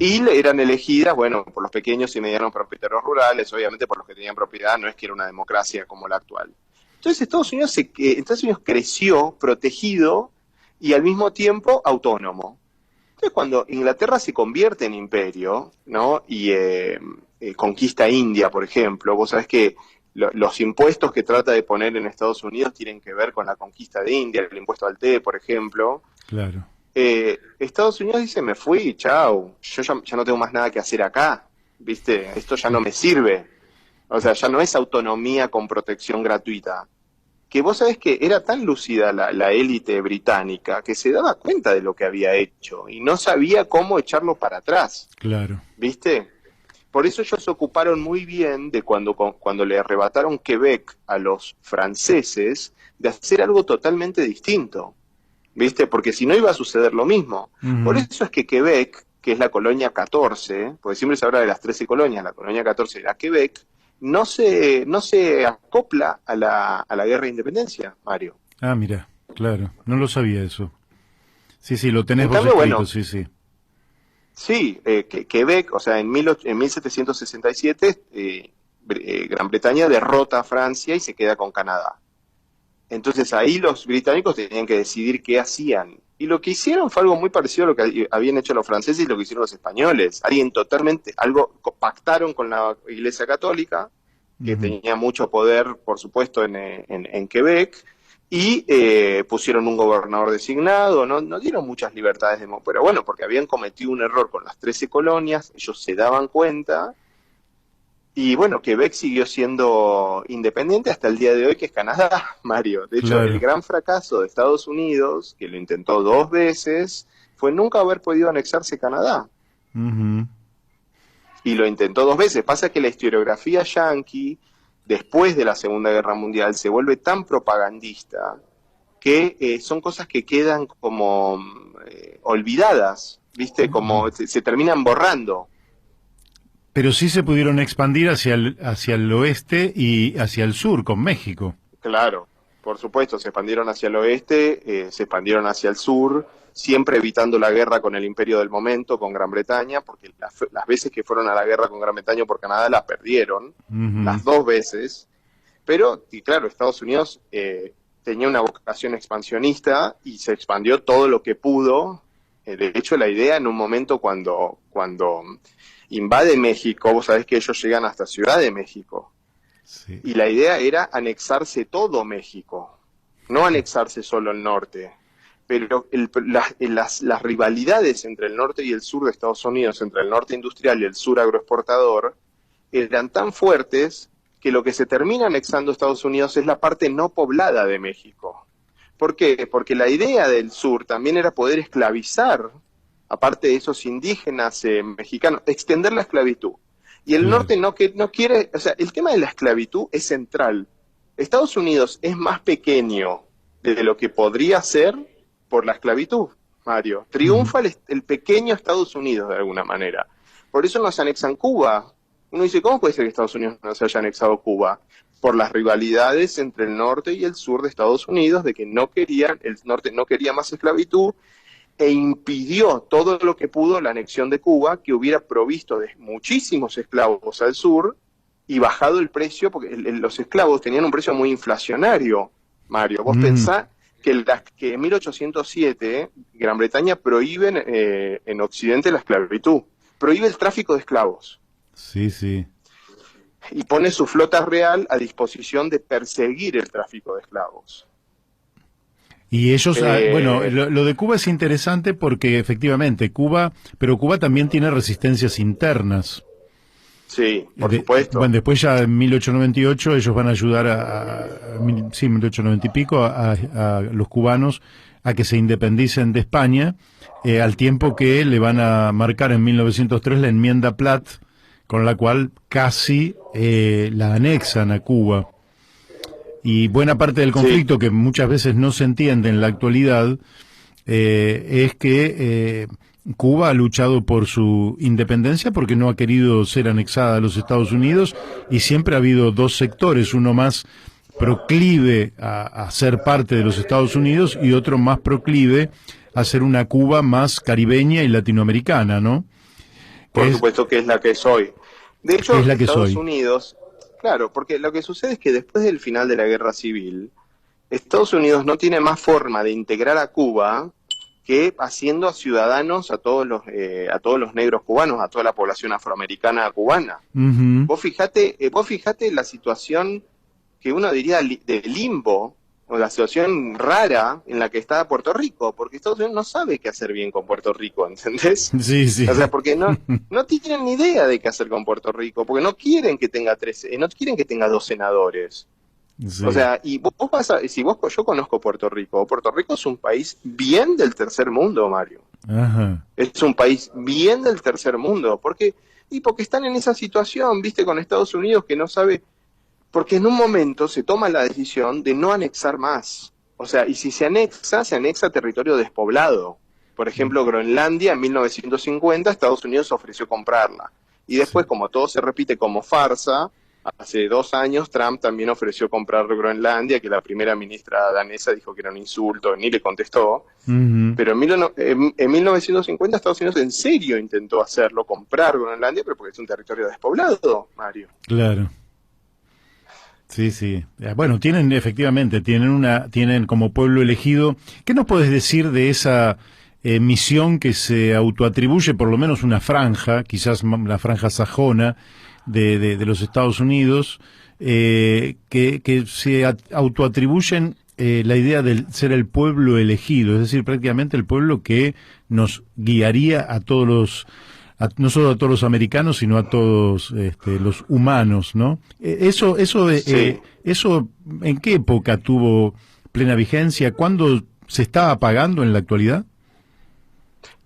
Y eran elegidas, bueno, por los pequeños y medianos propietarios rurales, obviamente por los que tenían propiedad, no es que era una democracia como la actual. Entonces Estados Unidos creció protegido y al mismo tiempo autónomo. Entonces cuando Inglaterra se convierte en imperio, ¿no? Y conquista India, por ejemplo, vos sabés que los impuestos que trata de poner en Estados Unidos tienen que ver con la conquista de India, el impuesto al té, por ejemplo. Claro. Estados Unidos dice, me fui, chao, yo ya no tengo más nada que hacer acá, ¿viste? Esto ya no me sirve. O sea, ya no es autonomía con protección gratuita. que vos sabés que era tan lúcida la élite británica que se daba cuenta de lo que había hecho y no sabía cómo echarlo para atrás. Claro. ¿Viste? Por eso ellos se ocuparon muy bien de cuando le arrebataron Quebec a los franceses, de hacer algo totalmente distinto. ¿Viste? Porque si no iba a suceder lo mismo. Por eso es que Quebec, que es la colonia 14, porque siempre se habla de las 13 colonias, la colonia 14 era Quebec, no se acopla a la guerra de independencia, Mario. Ah, mira, claro, no lo sabía eso. Sí, sí, lo tenés En vos cambio, escrito, bueno, sí, sí. Sí, Quebec, o sea, en 1767, Gran Bretaña derrota a Francia y se queda con Canadá. Entonces ahí los británicos tenían que decidir qué hacían. Y lo que hicieron fue algo muy parecido a lo que habían hecho los franceses y lo que hicieron los españoles. Pactaron con la Iglesia Católica, que tenía mucho poder, por supuesto, en Quebec, y pusieron un gobernador designado, no dieron muchas libertades, pero bueno, porque habían cometido un error con las 13 colonias, ellos se daban cuenta. Y bueno, Quebec siguió siendo independiente hasta el día de hoy, que es Canadá, Mario. De hecho, Claro. el gran fracaso de Estados Unidos, que lo intentó 2 veces, fue nunca haber podido anexarse Canadá. Ujú. Y lo intentó 2 veces. Pasa que la historiografía yanqui, después de la Segunda Guerra Mundial, se vuelve tan propagandista que son cosas que quedan como olvidadas, ¿viste? Como se terminan borrando. Pero sí se pudieron expandir hacia el oeste y hacia el sur, con México. Claro, por supuesto, se expandieron hacia el oeste, se expandieron hacia el sur, siempre evitando la guerra con el imperio del momento, con Gran Bretaña, porque las veces que fueron a la guerra con Gran Bretaña por Canadá la perdieron, las 2 veces, pero, y claro, Estados Unidos tenía una vocación expansionista y se expandió todo lo que pudo. De hecho, la idea en un momento cuando invade México, vos sabés que ellos llegan hasta Ciudad de México. Sí. Y la idea era anexarse México, no anexarse solo el norte. Pero las rivalidades entre el norte y el sur de Estados Unidos, entre el norte industrial y el sur agroexportador, eran tan fuertes que lo que se termina anexando Estados Unidos es la parte no poblada de México. ¿Por qué? Porque la idea del sur también era poder esclavizar, aparte de esos indígenas mexicanos, extender la esclavitud. Y el norte no quiere, o sea, el tema de la esclavitud es central. Estados Unidos es más pequeño de lo que podría ser por la esclavitud, Mario. Triunfa el pequeño Estados Unidos de alguna manera. Por eso nos anexan Cuba. Uno dice, ¿cómo puede ser que Estados Unidos no se haya anexado Cuba? Por las rivalidades entre el norte y el sur de Estados Unidos, de que el norte no quería más esclavitud, e impidió todo lo que pudo la anexión de Cuba, que hubiera provisto de muchísimos esclavos al sur y bajado el precio, porque los esclavos tenían un precio muy inflacionario, Mario. Vos pensás que en 1807 Gran Bretaña prohíbe en Occidente la esclavitud, prohíbe el tráfico de esclavos. Sí, sí. Y pone su flota real a disposición de perseguir el tráfico de esclavos. Y ellos, bueno, lo de Cuba es interesante porque efectivamente Cuba también tiene resistencias internas. Sí, por supuesto. Bueno, después ya en 1898 ellos van a ayudar 1890 y pico, a los cubanos a que se independicen de España, al tiempo que le van a marcar en 1903 la enmienda Platt, con la cual casi la anexan a Cuba. Y buena parte del conflicto, que muchas veces no se entiende en la actualidad, es que Cuba ha luchado por su independencia porque no ha querido ser anexada a los Estados Unidos, y siempre ha habido 2 sectores, uno más proclive a ser parte de los Estados Unidos y otro más proclive a ser una Cuba más caribeña y latinoamericana, ¿no? Por supuesto que es la que es hoy. De hecho, es la que Estados soy. Unidos, claro, porque lo que sucede es que después del final de la Guerra Civil, Estados Unidos no tiene más forma de integrar a Cuba que haciendo a ciudadanos a todos los negros cubanos, a toda la población afroamericana cubana. Vos fijate la situación que uno diría de limbo, o la situación rara en la que está Puerto Rico, porque Estados Unidos no sabe qué hacer bien con Puerto Rico, ¿entendés? Sí, sí. O sea, porque no tienen ni idea de qué hacer con Puerto Rico, porque no quieren que tenga 2 senadores. Sí. O sea, y vos vas a, si vos, yo conozco Puerto Rico es un país bien del tercer mundo, Mario. Ajá. Es un país bien del tercer mundo. Porque están en esa situación, viste, con Estados Unidos que no sabe, porque en un momento se toma la decisión de no anexar más. O sea, y si se anexa territorio despoblado. Por ejemplo, Groenlandia en 1950, Estados Unidos ofreció comprarla. Y Sí. después, como todo se repite como farsa, hace 2 años Trump también ofreció comprar Groenlandia, que la primera ministra danesa dijo que era un insulto, ni le contestó. Ujú. Pero en 1950 Estados Unidos en serio intentó hacerlo, comprar Groenlandia, pero porque es un territorio despoblado, Mario. Claro. Sí, sí. Bueno, tienen efectivamente, tienen como pueblo elegido. ¿Qué nos puedes decir de esa misión que se autoatribuye por lo menos una franja, quizás la franja sajona de los Estados Unidos, que se autoatribuyen la idea de ser el pueblo elegido, es decir, prácticamente el pueblo que nos guiaría a todos no solo a todos los americanos, sino a todos los humanos, ¿no? Sí. Eso, ¿en qué época tuvo plena vigencia? ¿Cuándo se está apagando en la actualidad?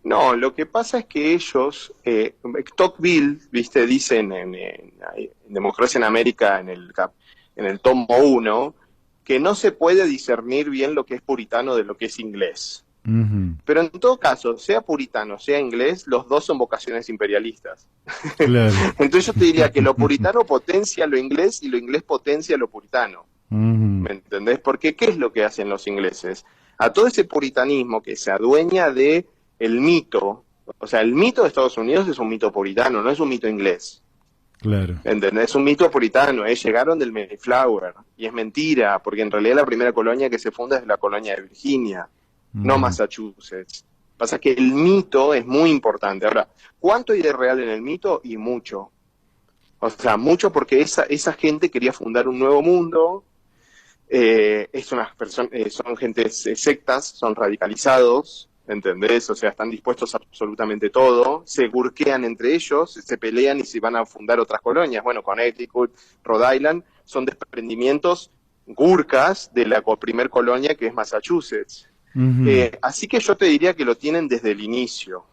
No, lo que pasa es que ellos, Tocqueville, viste, dicen en Democracia en América, en el tomo 1, que no se puede discernir bien lo que es puritano de lo que es inglés. Ujú. Pero en todo caso, sea puritano, sea inglés, los dos son vocaciones imperialistas. Claro. Entonces yo te diría que lo puritano potencia lo inglés y lo inglés potencia lo puritano. Ujú. ¿Me entendés? Porque ¿qué es lo que hacen los ingleses? A todo ese puritanismo que se adueña de el mito, o sea, el mito de Estados Unidos es un mito puritano, no es un mito inglés. Claro. ¿Entendés? Es un mito puritano, llegaron del Mayflower, y es mentira, porque en realidad la primera colonia que se funda es la colonia de Virginia, no Ujú. Massachusetts. Pasa que el mito es muy importante. Ahora, ¿cuánto hay de real en el mito? Y mucho. O sea, mucho porque esa gente quería fundar un nuevo mundo, son gentes sectas, son radicalizados, ¿entendés? O sea, están dispuestos a absolutamente todo, se burquean entre ellos, se pelean y se van a fundar otras colonias. Bueno, Connecticut, Rhode Island, son desprendimientos gurkas de la primer colonia que es Massachusetts. Ujú. Así que yo te diría que lo tienen desde el inicio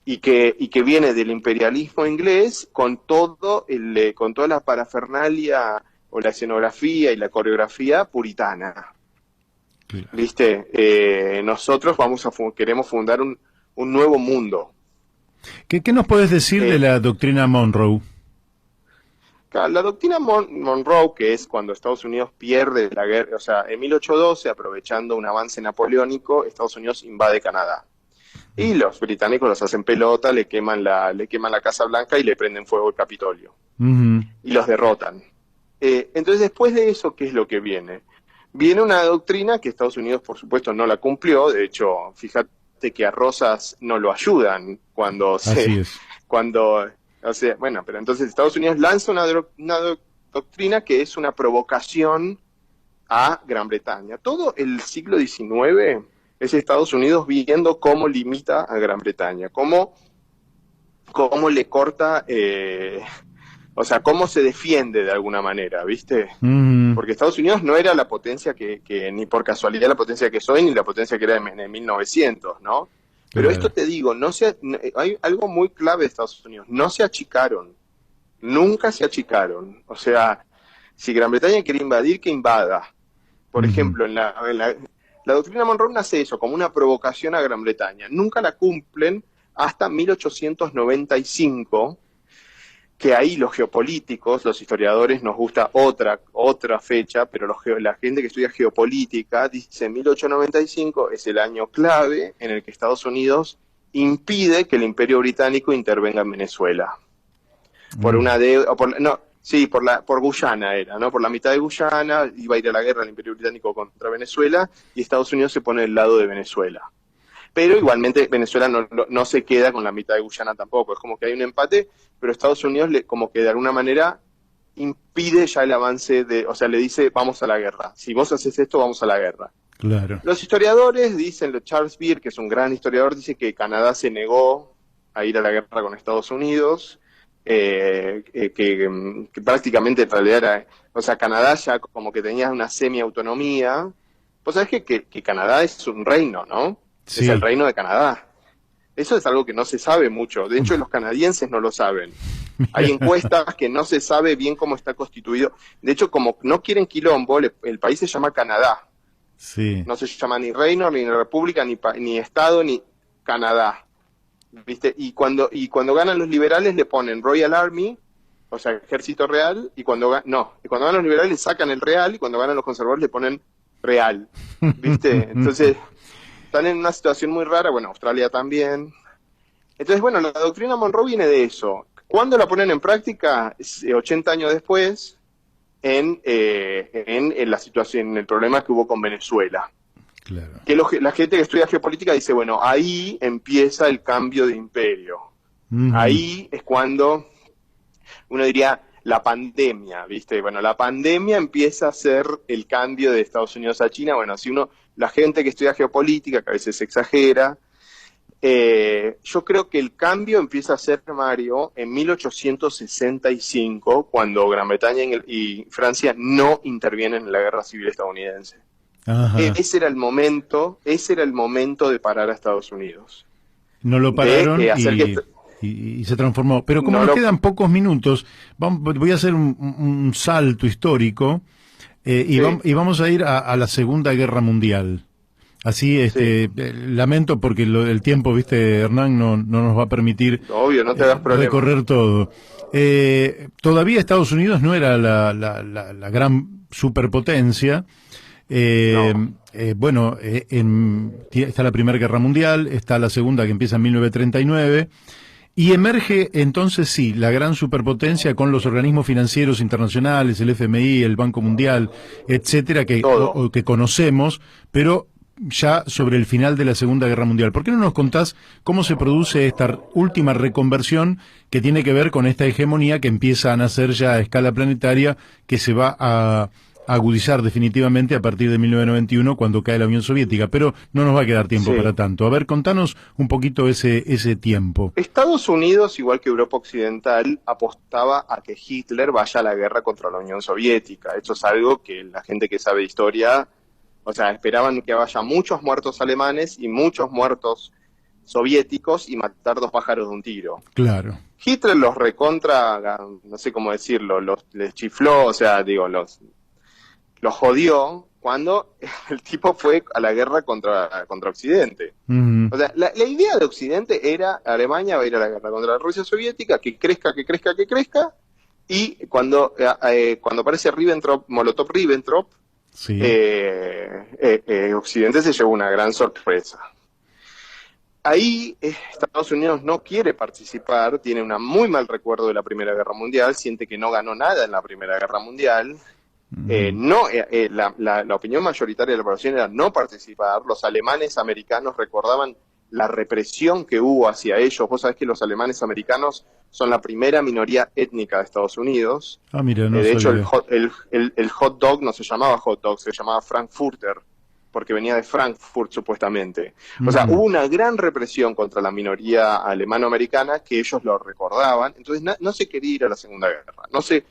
y que viene del imperialismo inglés con toda la parafernalia o la escenografía y la coreografía puritana. Claro. ¿Viste? Nosotros queremos fundar un nuevo mundo. ¿Qué nos puedes decir de Eh, la doctrina Monroe? la doctrina Monroe, que es cuando Estados Unidos pierde la guerra, o sea, en 1812, aprovechando un avance napoleónico, Estados Unidos invade Canadá. Y los británicos los hacen pelota, le queman la Casa Blanca y le prenden fuego el Capitolio. Ujú. Y los derrotan. Entonces, después de eso, ¿qué es lo que viene? Viene una doctrina que Estados Unidos, por supuesto, no la cumplió. De hecho, fíjate que a Rosas no lo ayudan Así es. o sea, bueno, pero entonces Estados Unidos lanza una doctrina que es una provocación a Gran Bretaña. Todo el siglo XIX es Estados Unidos viendo cómo limita a Gran Bretaña, cómo le corta, o sea, cómo se defiende de alguna manera, ¿viste? Ujú. Porque Estados Unidos no era la potencia que ni por casualidad la potencia que soy, ni la potencia que era en 1900, ¿no? Pero esto Claro. te digo, hay algo muy clave de Estados Unidos, no se achicaron, nunca se achicaron. O sea, si Gran Bretaña quiere invadir, que invada. Por Ujú. ejemplo, la doctrina Monroe nace eso, como una provocación a Gran Bretaña. Nunca la cumplen hasta 1895, que ahí los geopolíticos, los historiadores, nos gusta otra fecha, pero la gente que estudia geopolítica dice 1895 es el año clave en el que Estados Unidos impide que el Imperio Británico intervenga en Venezuela. Por Mm. una deuda, no, sí, por Guyana era, ¿no? Por la mitad de Guyana iba a ir a la guerra el Imperio Británico contra Venezuela y Estados Unidos se pone del lado de Venezuela. Pero igualmente Venezuela no se queda con la mitad de Guyana tampoco, es como que hay un empate, pero Estados Unidos como que de alguna manera impide ya el avance o sea, le dice vamos a la guerra, si vos haces esto vamos a la guerra. Claro. Los historiadores dicen, Charles Beer, que es un gran historiador, dice que Canadá se negó a ir a la guerra con Estados Unidos, que prácticamente en realidad era, o sea, Canadá ya como que tenía una semi-autonomía. Vos sabés que Canadá es un reino, ¿no? Sí. Es el reino de Canadá. Eso es algo que no se sabe mucho. De hecho, los canadienses no lo saben. Hay encuestas que no se sabe bien cómo está constituido. De hecho, como no quieren quilombo, el país se llama Canadá. Sí. No se llama ni reino, ni república, ni estado, ni Canadá. ¿Viste? Y cuando ganan los liberales le ponen Royal Army, o sea, ejército real, y cuando ganan los liberales sacan el real, y cuando ganan los conservadores le ponen real. ¿Viste? Entonces, están en una situación muy rara, bueno, Australia también. Entonces, bueno, la doctrina Monroe viene de eso. ¿Cuándo la ponen en práctica? 80 años después, en la situación, en el problema que hubo con Venezuela. Claro. Que la gente que estudia geopolítica dice, bueno, ahí empieza el cambio de imperio. Ahí es cuando uno diría la pandemia, ¿viste? Bueno, la pandemia empieza a ser el cambio de Estados Unidos a China. Bueno, la gente que estudia geopolítica, que a veces exagera, yo creo que el cambio empieza a ser, Mario, en 1865, cuando Gran Bretaña y Francia no intervienen en la guerra civil estadounidense. Ajá. Ese era el momento de parar a Estados Unidos. No lo pararon y se transformó. Pero como nos quedan pocos minutos, voy a hacer un salto histórico y vamos a ir a la Segunda Guerra Mundial. Así, lamento porque el tiempo, viste, Hernán, no nos va a permitir obvio, no te das problema. Recorrer todo. Todavía Estados Unidos no era la gran superpotencia. Bueno, está la Primera Guerra Mundial, está la Segunda que empieza en 1939 y emerge entonces sí la gran superpotencia con los organismos financieros internacionales, el FMI, el Banco Mundial, etcétera, que conocemos, pero ya sobre el final de la Segunda Guerra Mundial. ¿Por qué no nos contás cómo se produce esta última reconversión que tiene que ver con esta hegemonía que empieza a nacer ya a escala planetaria, que se va a agudizar definitivamente a partir de 1991 cuando cae la Unión Soviética, pero no nos va a quedar tiempo para tanto. A ver, contanos un poquito ese tiempo. Estados Unidos, igual que Europa Occidental, apostaba a que Hitler vaya a la guerra contra la Unión Soviética. Esto es algo que la gente que sabe de historia, o sea, esperaban que haya muchos muertos alemanes y muchos muertos soviéticos y matar dos pájaros de un tiro. Claro. Hitler los recontra, no sé cómo decirlo, les chifló, o sea, digo, los jodió cuando el tipo fue a la guerra contra Occidente. O sea, la idea de Occidente era, Alemania va a ir a la guerra contra la Rusia soviética, que crezca, y cuando aparece Molotov-Ribbentrop, Occidente se llevó una gran sorpresa. Ahí Estados Unidos no quiere participar, tiene un muy mal recuerdo de la Primera Guerra Mundial, siente que no ganó nada en la Primera Guerra Mundial. La opinión mayoritaria de la población era no participar. Los alemanes americanos recordaban la represión que hubo hacia ellos. Vos sabés que los alemanes americanos son la primera minoría étnica de Estados Unidos. Mira, no de hecho, sabía. el hot dog no se llamaba hot dog, se llamaba Frankfurter, porque venía de Frankfurt supuestamente. O sea, hubo una gran represión contra la minoría alemano-americana que ellos lo recordaban. Entonces no se quería ir a la Segunda Guerra, no se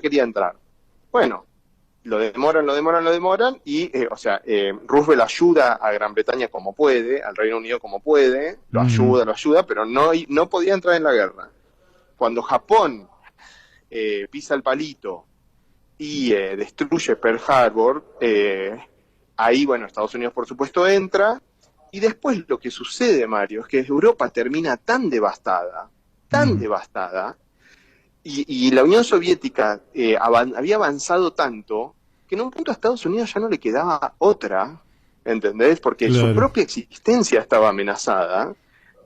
quería entrar. Bueno, lo demoran y, Roosevelt ayuda a Gran Bretaña como puede, al Reino Unido como puede, lo ayuda, pero no podía entrar en la guerra. Cuando Japón pisa el palito y destruye Pearl Harbor, ahí, bueno, Estados Unidos por supuesto entra, y después lo que sucede, Mario, es que Europa termina tan devastada, y la Unión Soviética había avanzado tanto que en un punto a Estados Unidos ya no le quedaba otra, ¿entendés? Porque su propia existencia estaba amenazada,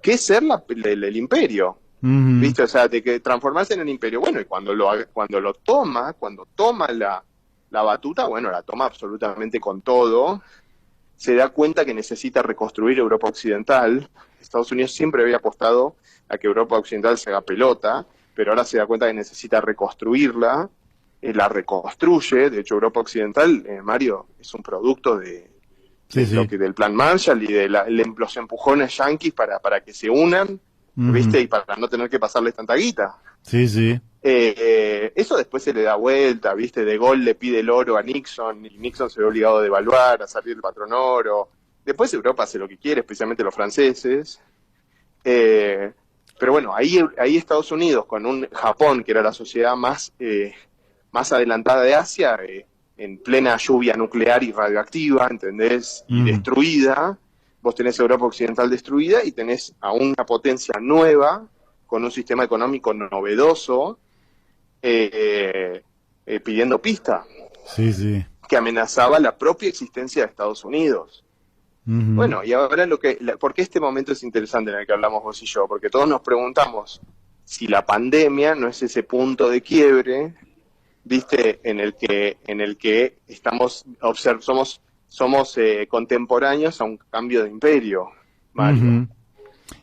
que es ser el imperio, ¿viste? O sea, de que transformarse en el imperio. Bueno, y cuando toma la batuta, bueno, la toma absolutamente con todo, se da cuenta que necesita reconstruir Europa Occidental. Estados Unidos siempre había apostado a que Europa Occidental se haga pelota, pero ahora se da cuenta que necesita reconstruirla, la reconstruye. De hecho, Europa Occidental, Mario, es un producto del Plan Marshall y de los empujones yanquis para que se unan ¿viste? Y para no tener que pasarles tanta guita. Sí, sí. Eso después se le da vuelta, ¿viste? De Gaulle le pide el oro a Nixon y Nixon se ve obligado a devaluar, a salir del patrón oro. Después Europa hace lo que quiere, especialmente los franceses. Pero bueno, ahí Estados Unidos con un Japón, que era la sociedad más adelantada de Asia, en plena lluvia nuclear y radioactiva, ¿entendés? Y destruida. Vos tenés Europa Occidental destruida y tenés a una potencia nueva, con un sistema económico novedoso, pidiendo pista. Sí, sí. Que amenazaba la propia existencia de Estados Unidos. Bueno, y ahora ¿por qué este momento es interesante en el que hablamos vos y yo? Porque todos nos preguntamos si la pandemia no es ese punto de quiebre, ¿viste? En el que somos contemporáneos a un cambio de imperio, Mario.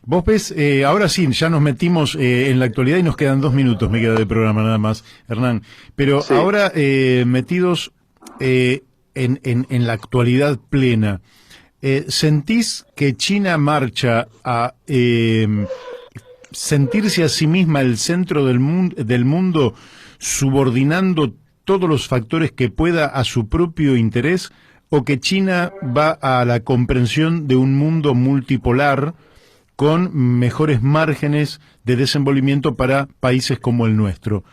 Vos ves, ahora sí, ya nos metimos en la actualidad y nos quedan 2 minutos, me queda de programa nada más, Hernán. Pero sí. Ahora metidos en la actualidad plena, ¿sentís que China marcha a sentirse a sí misma el centro del mundo, subordinando todos los factores que pueda a su propio interés, o que China va a la comprensión de un mundo multipolar con mejores márgenes de desenvolvimiento para países como el nuestro?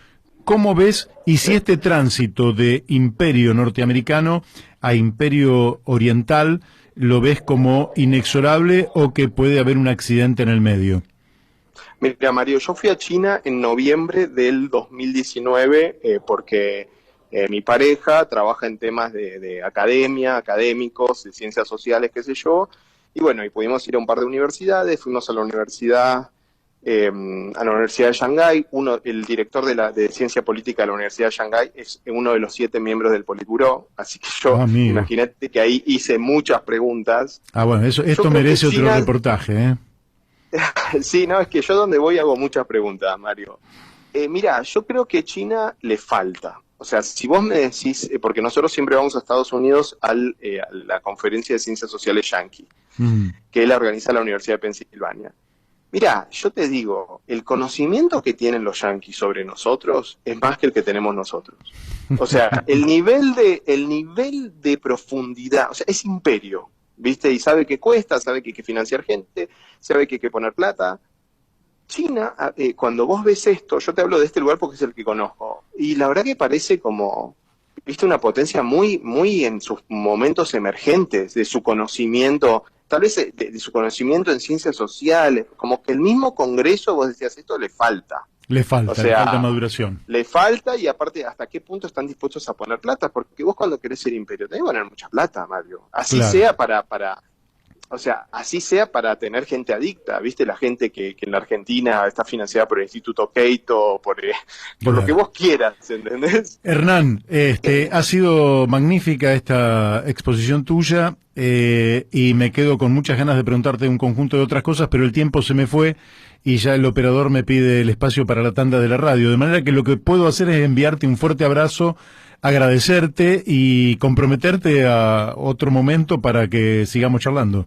¿Cómo ves, y si este tránsito de imperio norteamericano a imperio oriental lo ves como inexorable o que puede haber un accidente en el medio? Mira, Mario, yo fui a China en noviembre del 2019 porque mi pareja trabaja en temas de academia, académicos, de ciencias sociales, qué sé yo, y bueno, y pudimos ir a un par de universidades, fuimos a la universidad de Shanghái. El director de ciencia política de la Universidad de Shanghái es uno de los 7 miembros del Politburó, así que yo, imagínate que ahí hice muchas preguntas. Bueno, esto merece otro reportaje, ¿eh? Sí, no, es que yo donde voy hago muchas preguntas, Mario. Mira, yo creo que China le falta. O sea, si vos me decís, porque nosotros siempre vamos a Estados Unidos a la Conferencia de Ciencias Sociales Yankee, que la organiza la Universidad de Pensilvania. Mira, yo te digo, el conocimiento que tienen los yanquis sobre nosotros es más que el que tenemos nosotros. O sea, el nivel de profundidad, o sea, es imperio, ¿viste? Y sabe que cuesta, sabe que hay que financiar gente, sabe que hay que poner plata. China, cuando vos ves esto, yo te hablo de este lugar porque es el que conozco, y la verdad que parece como, viste, una potencia muy, muy en sus momentos emergentes, de su conocimiento, tal vez de su conocimiento en ciencias sociales, como que el mismo Congreso, vos decías, esto le falta. Le falta maduración. Le falta, y aparte, ¿hasta qué punto están dispuestos a poner plata? Porque vos cuando querés ser imperio, tenés que poner mucha plata, Mario. Así sea así sea para tener gente adicta, ¿viste? La gente que en la Argentina está financiada por el Instituto Keito, por lo que vos quieras, ¿entendés? Hernán, ha sido magnífica esta exposición tuya, y me quedo con muchas ganas de preguntarte un conjunto de otras cosas, pero el tiempo se me fue y ya el operador me pide el espacio para la tanda de la radio, de manera que lo que puedo hacer es enviarte un fuerte abrazo, agradecerte y comprometerte a otro momento para que sigamos charlando.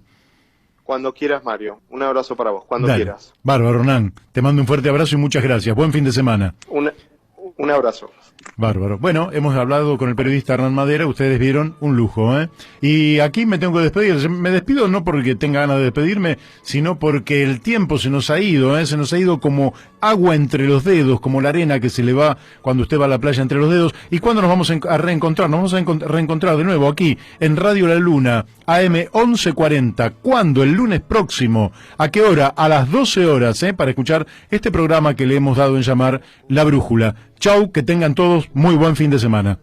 Cuando quieras, Mario. Un abrazo para vos, cuando Dale. quieras. Bárbaro, Hernán. Te mando un fuerte abrazo y muchas gracias. Buen fin de semana. Un abrazo. Bárbaro. Bueno, hemos hablado con el periodista Hernán Madera, ustedes vieron un lujo, ¿eh? Y aquí me tengo que despedir. Me despido no porque tenga ganas de despedirme, sino porque el tiempo se nos ha ido, ¿eh? Se nos ha ido como agua entre los dedos, como la arena que se le va cuando usted va a la playa entre los dedos. ¿Y cuándo nos vamos a reencontrar? Nos vamos a reencontrar de nuevo aquí, en Radio La Luna, AM 1140. ¿Cuándo? El lunes próximo. ¿A qué hora? A las 12 horas, para escuchar este programa que le hemos dado en llamar La Brújula. Chau, que tengan todos muy buen fin de semana.